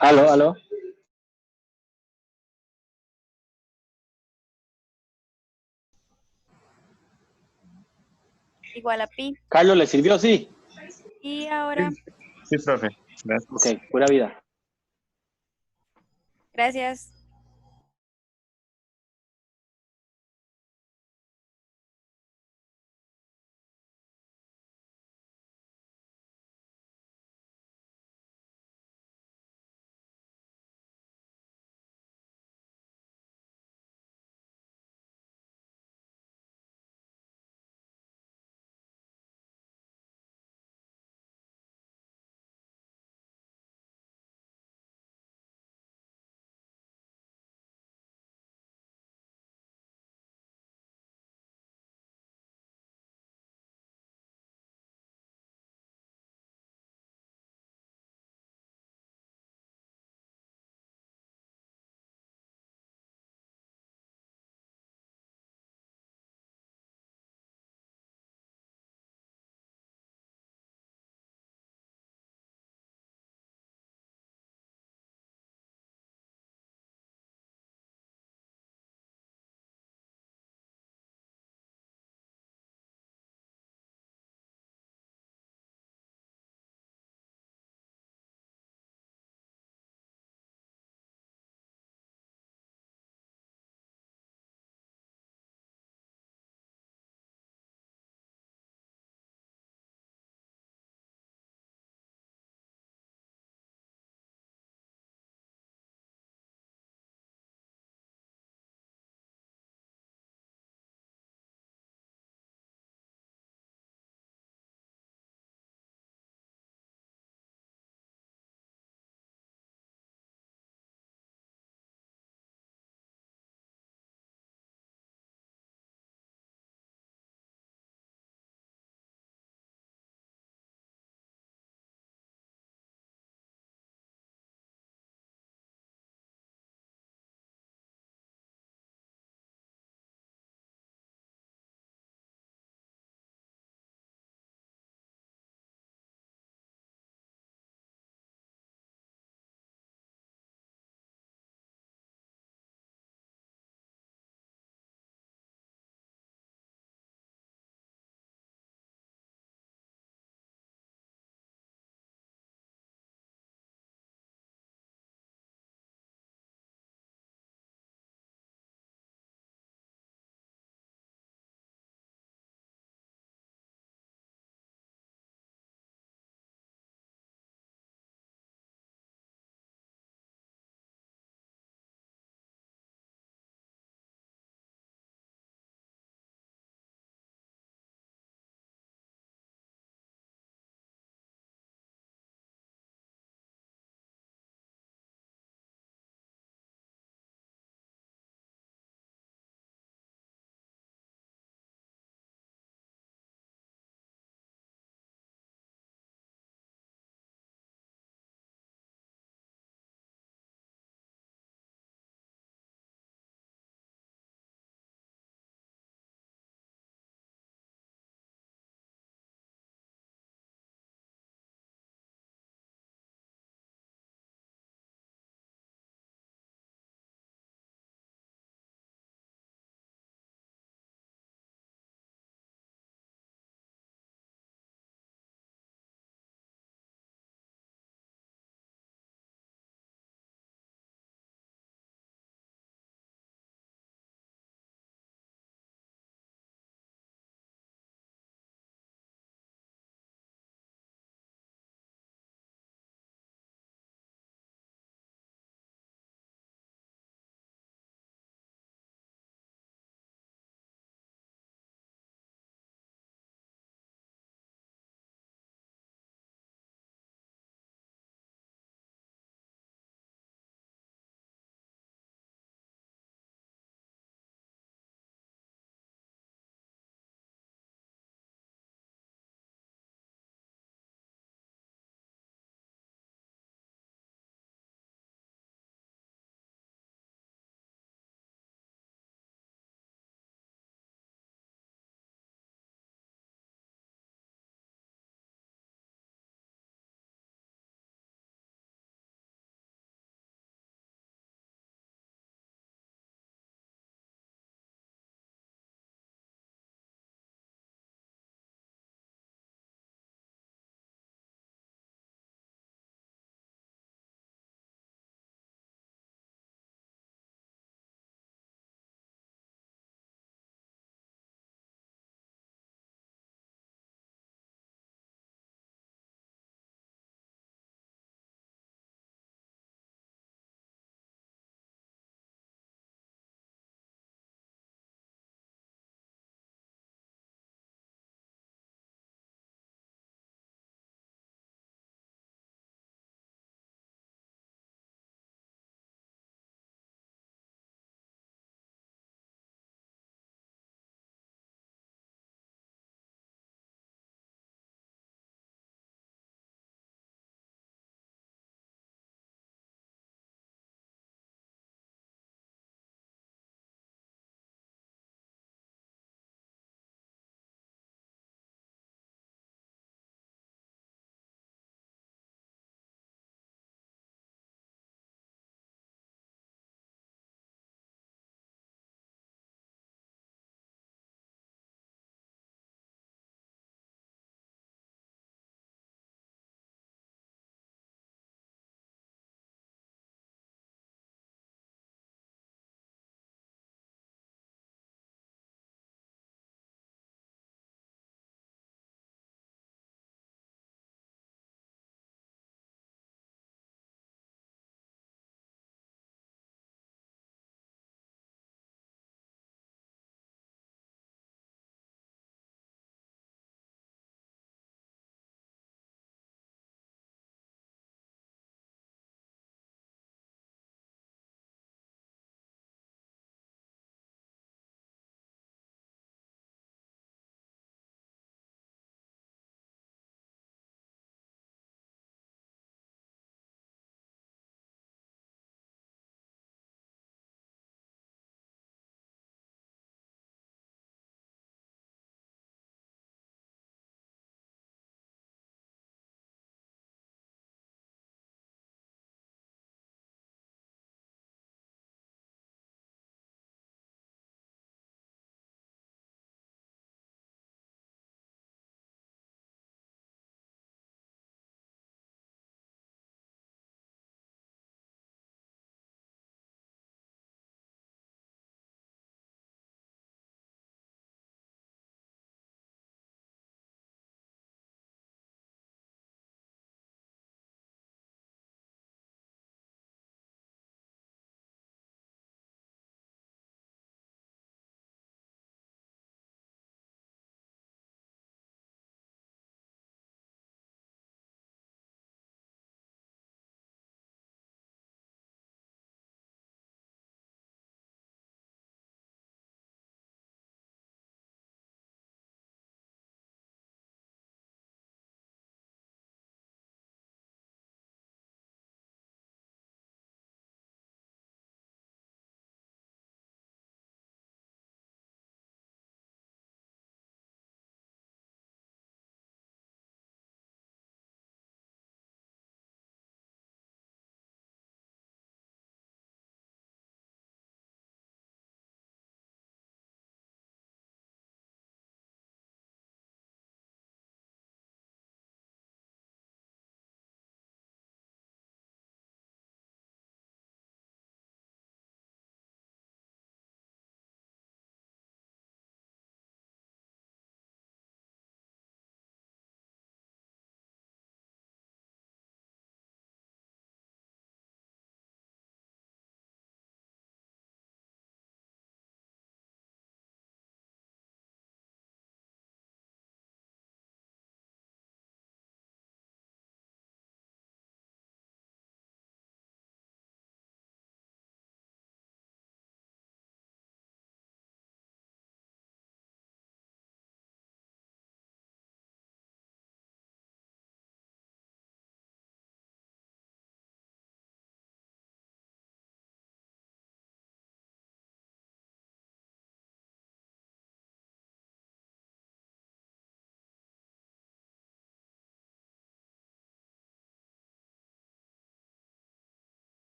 Aló, aló. Igual a pi. Carlos, ¿le sirvió? Sí. Y ahora, Sí, profe. Gracias. Ok, pura vida. gracias.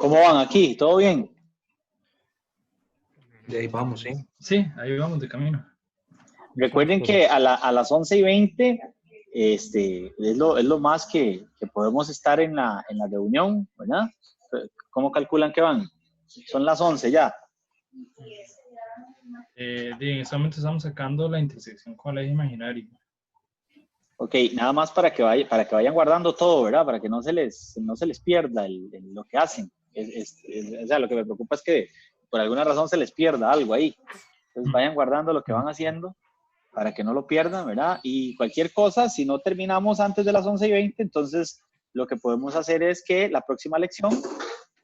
¿Cómo van aquí? ¿Todo bien? De ahí vamos, sí. Sí, ahí vamos de camino. Recuerden que a las 11:20 es lo más que podemos estar en la reunión, ¿verdad? ¿Cómo calculan que van? Son las 11 ya. En este momento estamos sacando la intersección con el eje imaginario. Ok, nada más para que vayan guardando todo, ¿verdad? Para que no se les pierda lo que hacen. O sea, lo que me preocupa es que por alguna razón se les pierda algo ahí. Entonces vayan guardando lo que van haciendo para que no lo pierdan, ¿verdad? Y cualquier cosa, si no terminamos antes de las 11:20, entonces lo que podemos hacer es que la próxima lección,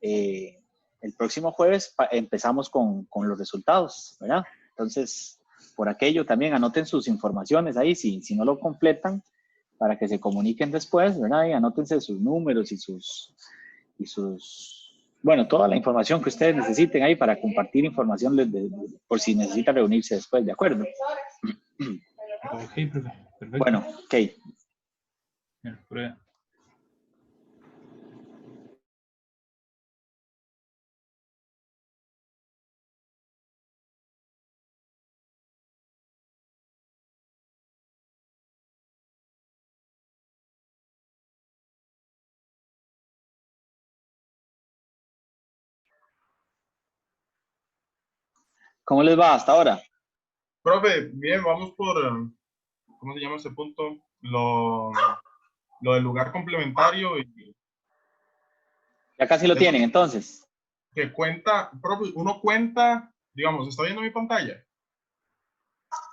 el próximo jueves, empezamos con los resultados, ¿verdad? Entonces, por aquello también anoten sus informaciones ahí, si no lo completan, para que se comuniquen después, ¿verdad? Y anótense sus números y sus, bueno, toda la información que ustedes necesiten ahí para compartir información por si necesitan reunirse después, ¿de acuerdo? Ok, profe. Perfecto. Bueno, ok. Bien, prueba. ¿Cómo les va hasta ahora? Profe, bien, vamos por, ¿cómo se llama ese punto? Lo del lugar complementario y Ya casi lo tienen, entonces. que cuenta, profe, uno cuenta, digamos, ¿está viendo mi pantalla?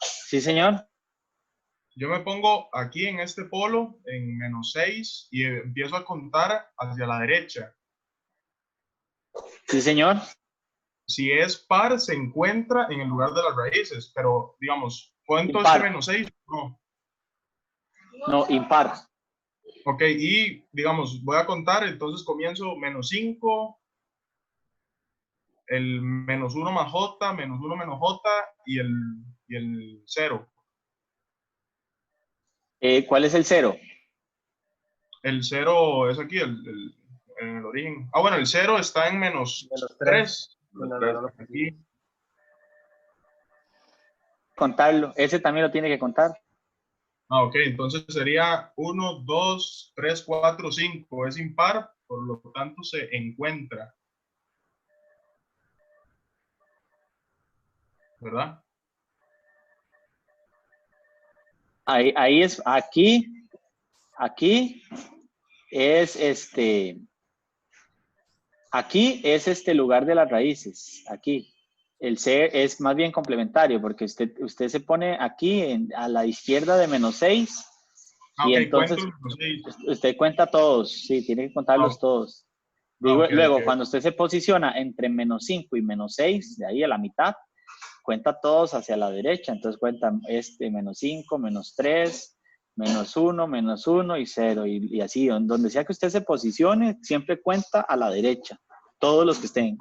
Sí, señor. Yo me pongo aquí en este polo, en -6, y empiezo a contar hacia la derecha. Sí, señor. Si es par, se encuentra en el lugar de las raíces, pero, digamos, ¿cuento Impar. este -6? No. No, impar. Ok, y, digamos, voy a contar, entonces comienzo -5, el -1 más J, -1 menos J, y el 0. ¿Cuál es el 0? El 0 es aquí, en el origen. Ah, bueno, el 0 está en -3. Aquí. Contarlo. Ese también lo tiene que contar. Ah, ok, entonces sería 1, 2, 3, 4, 5. Es impar, por lo tanto se encuentra. ¿Verdad? Ahí es, aquí es aquí es lugar de las raíces, aquí. El ser es más bien complementario, porque usted se pone aquí a la izquierda de -6, y ok, entonces cuento usted cuenta todos, sí, tiene que contarlos todos. Digo, ok, luego, ok. cuando usted se posiciona entre -5 y -6, de ahí a la mitad, cuenta todos hacia la derecha, entonces cuenta -5, -3, -1, -1 y 0, y así, donde sea que usted se posicione, siempre cuenta a la derecha, todos los que estén.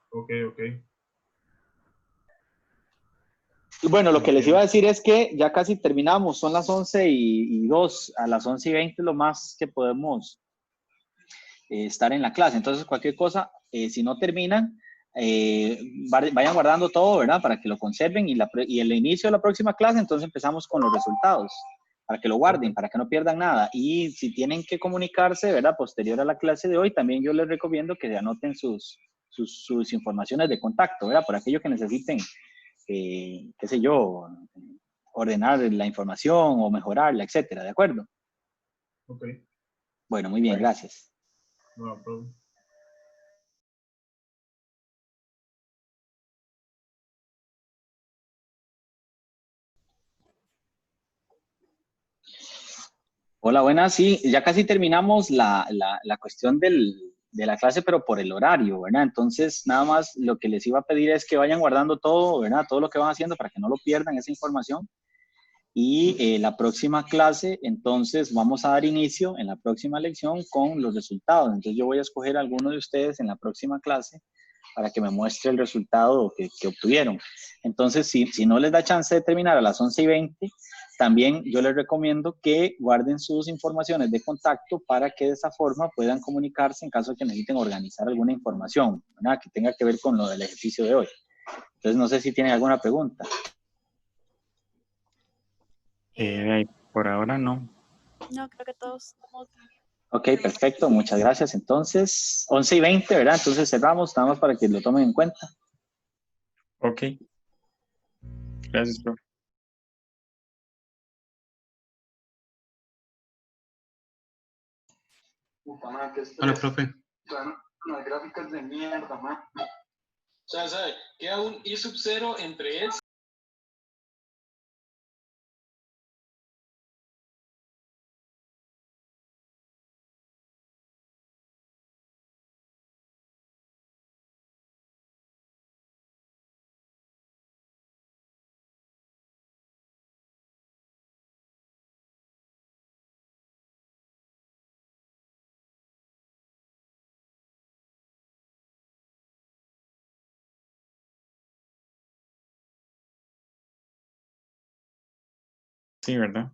Ok, ok. Y bueno, lo que les iba a decir es que ya casi terminamos, son las 11:02, a las 11:20 lo más que podemos estar en la clase, entonces cualquier cosa, si no terminan, vayan guardando todo, ¿verdad? Para que lo conserven y el inicio de la próxima clase, entonces empezamos con los resultados, para que lo guarden, para que no pierdan nada. Y si tienen que comunicarse, ¿verdad? Posterior a la clase de hoy, también yo les recomiendo que anoten sus informaciones de contacto, ¿verdad? Por aquello que necesiten, qué sé yo, ordenar la información o mejorarla, etcétera, ¿de acuerdo? Ok. Bueno, muy bien, gracias. No, problem. Hola, buenas. Sí, ya casi terminamos la cuestión de la clase, pero por el horario, ¿verdad? Entonces, nada más lo que les iba a pedir es que vayan guardando todo, ¿verdad? Todo lo que van haciendo para que no lo pierdan, esa información. Y la próxima clase, entonces, vamos a dar inicio en la próxima lección con los resultados. Entonces, yo voy a escoger a alguno de ustedes en la próxima clase para que me muestre el resultado que obtuvieron. Entonces, si no les da chance de terminar a las 11:20, también yo les recomiendo que guarden sus informaciones de contacto para que de esa forma puedan comunicarse en caso de que necesiten organizar alguna información, ¿verdad? Que tenga que ver con lo del ejercicio de hoy. Entonces, no sé si tienen alguna pregunta. Por ahora no. No, creo que todos estamos bien. Ok, perfecto, muchas gracias. Entonces, 11:20, ¿verdad? Entonces cerramos, nada más para que lo tomen en cuenta. Ok. Gracias, profe. Hola, profe. Las gráficas de mierda, man. O sea, ¿sabe? Queda un I sub 0 entre S. Sí, ¿verdad?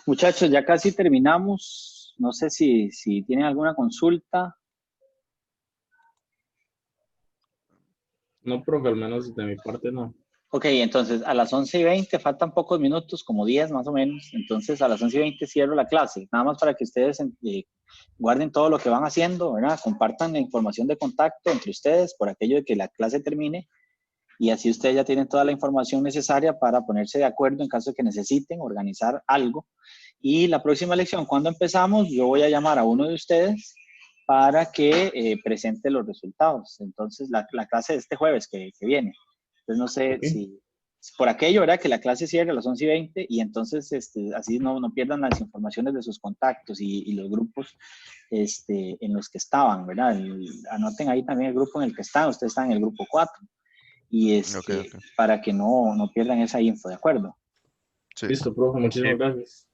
Muchachos, ya casi terminamos. No sé si tienen alguna consulta. No, profe, al menos de mi parte no. Ok, entonces a las 11:20 faltan pocos minutos, como 10 más o menos. Entonces a las 11:20 cierro la clase. Nada más para que ustedes guarden todo lo que van haciendo, ¿verdad? Compartan la información de contacto entre ustedes por aquello de que la clase termine. Y así ustedes ya tienen toda la información necesaria para ponerse de acuerdo en caso de que necesiten organizar algo. Y la próxima lección, cuando empezamos, yo voy a llamar a uno de ustedes para que presente los resultados. Entonces, la clase de este jueves que viene. Entonces, no sé si por aquello, ¿verdad? Que la clase cierre a las 11:20 y entonces así no pierdan las informaciones de sus contactos y los grupos en los que estaban, ¿verdad? Anoten ahí también el grupo en el que están. Ustedes están en el grupo 4. Y para que no pierdan esa info, ¿de acuerdo? Sí. Listo, profe, muchísimas gracias.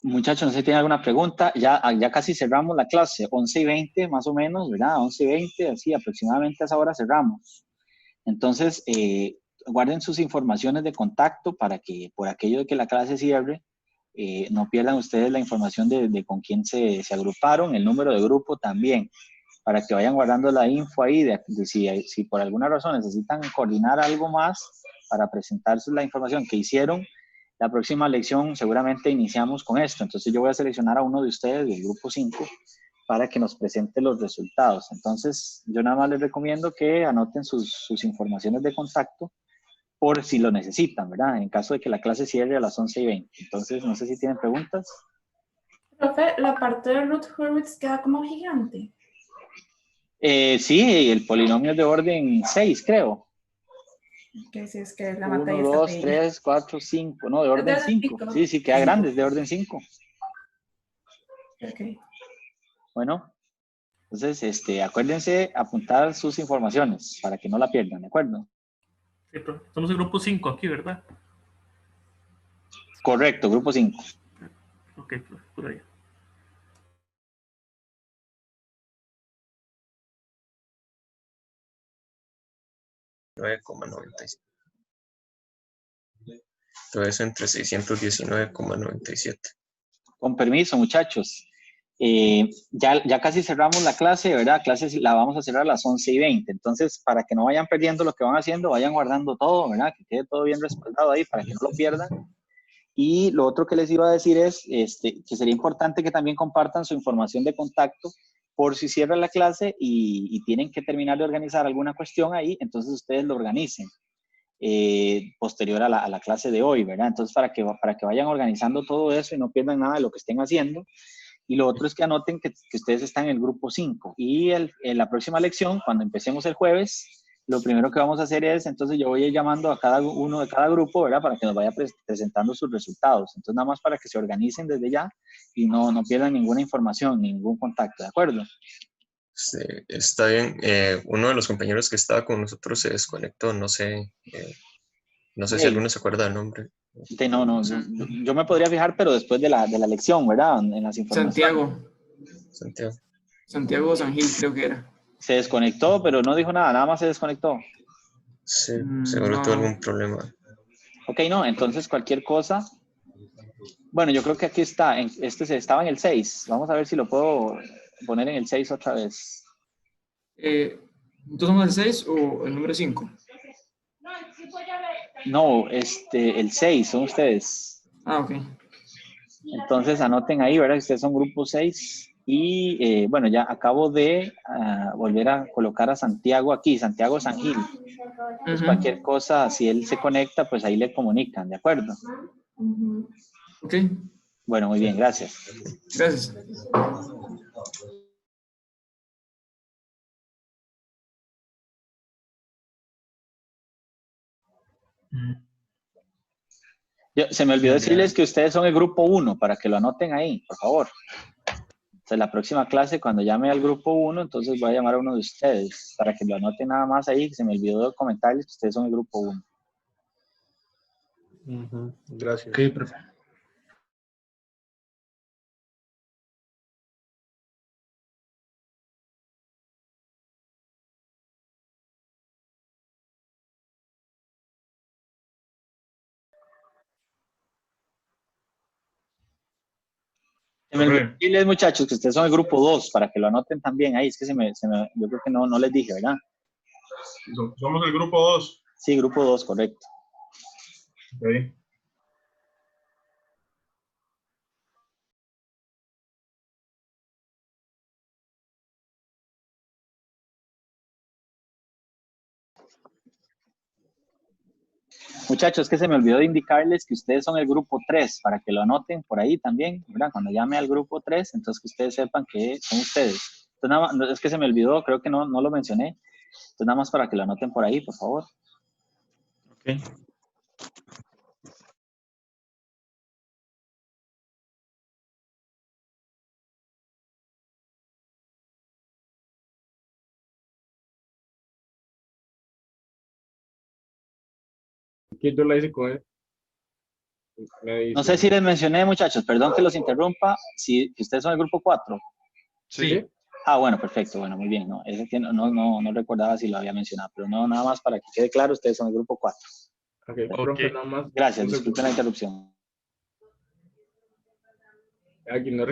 Muchachos, no sé si tienen alguna pregunta. Ya casi cerramos la clase, 11:20 más o menos, ¿verdad? 11:20, así aproximadamente a esa hora cerramos. Entonces, guarden sus informaciones de contacto para que por aquello de que la clase cierre, no pierdan ustedes la información de con quién se agruparon, el número de grupo también, para que vayan guardando la info ahí, de si por alguna razón necesitan coordinar algo más para presentarse la información que hicieron. La próxima lección seguramente iniciamos con esto, entonces yo voy a seleccionar a uno de ustedes del grupo 5 para que nos presente los resultados. Entonces, yo nada más les recomiendo que anoten sus informaciones de contacto por si lo necesitan, ¿verdad? En caso de que la clase cierre a las 11:20. Entonces, no sé si tienen preguntas. Profe, la parte de root Hurwitz queda como gigante. Sí, el polinomio es de orden 6, creo. Que si es que la 1, materia 2, está 3, 4, 5. No, de Es de orden orden 5. 5. Sí, queda grande, es de orden 5. Ok. Bueno, entonces, acuérdense apuntar sus informaciones para que no la pierdan, ¿de acuerdo? Sí, profe. Estamos en grupo 5 aquí, ¿verdad? Correcto, grupo 5. Ok, profe, por ahí. Todo eso entre 619,97. Con permiso, muchachos. Ya casi cerramos la clase, ¿verdad? Clase la vamos a cerrar a las 11:20. Entonces, para que no vayan perdiendo lo que van haciendo, vayan guardando todo, ¿verdad? Que quede todo bien respaldado ahí para que no lo pierdan. Y lo otro que les iba a decir es que sería importante que también compartan su información de contacto por si cierra la clase y tienen que terminar de organizar alguna cuestión ahí, entonces ustedes lo organicen posterior a la clase de hoy, ¿verdad? Entonces, para que vayan organizando todo eso y no pierdan nada de lo que estén haciendo. Y lo otro es que anoten que ustedes están en el grupo 5. Y en la próxima lección, cuando empecemos el jueves, lo primero que vamos a hacer es, entonces yo voy a ir llamando a cada uno de cada grupo, ¿verdad? Para que nos vaya presentando sus resultados. Entonces, nada más para que se organicen desde ya y no pierdan ninguna información, ningún contacto, ¿de acuerdo? Está bien. Uno de los compañeros que estaba con nosotros se desconectó. No sé si Ok. alguno se acuerda del nombre. Sí, no, yo me podría fijar, pero después de la lección, ¿verdad? En las informaciones. Santiago Sangil creo que era. Se desconectó, pero no dijo nada más se desconectó. Sí, seguro tuvo algún problema. Ok, no, entonces cualquier cosa. Bueno, yo creo que aquí está, estaba en el 6. Vamos a ver si lo puedo poner en el 6 otra vez. ¿Entonces somos el 6 o el número 5? No, el 6 son ustedes. Ah, ok. Entonces anoten ahí, ¿verdad? Ustedes son grupo 6. Y bueno, ya acabo de volver a colocar a Santiago aquí, Santiago Sangil. Pues cualquier cosa, si él se conecta, pues ahí le comunican, ¿de acuerdo? Ok. Bueno, muy bien, gracias. Gracias. Se me olvidó decirles que ustedes son el grupo 1, para que lo anoten ahí, por favor. Entonces, la próxima clase, cuando llame al grupo 1, entonces voy a llamar a uno de ustedes, para que lo anoten nada más ahí, que se me olvidó comentarles que ustedes son el grupo 1. Gracias. Ok, profe. Se me olvidó decirles, muchachos, que ustedes son el grupo 2, para que lo anoten también ahí. Es que yo creo que no les dije, ¿verdad? Somos el grupo 2. Sí, grupo 2, correcto. Ok. Muchachos, que se me olvidó de indicarles que ustedes son el grupo 3, para que lo anoten por ahí también, ¿verdad? Cuando llame al grupo 3, entonces que ustedes sepan que son ustedes. Entonces, nada más, es que se me olvidó, creo que no lo mencioné. Entonces, nada más para que lo anoten por ahí, por favor. Ok. ¿Qué yo la hice con él? No sé si les mencioné, muchachos, perdón que los interrumpa, si ustedes son el grupo 4. Sí. Ah, bueno, perfecto, bueno, muy bien. No, ese no recordaba si lo había mencionado, pero no, nada más para que quede claro, ustedes son el grupo 4. Ok, profe, nada más. Gracias, disculpen la interrupción. Alguien no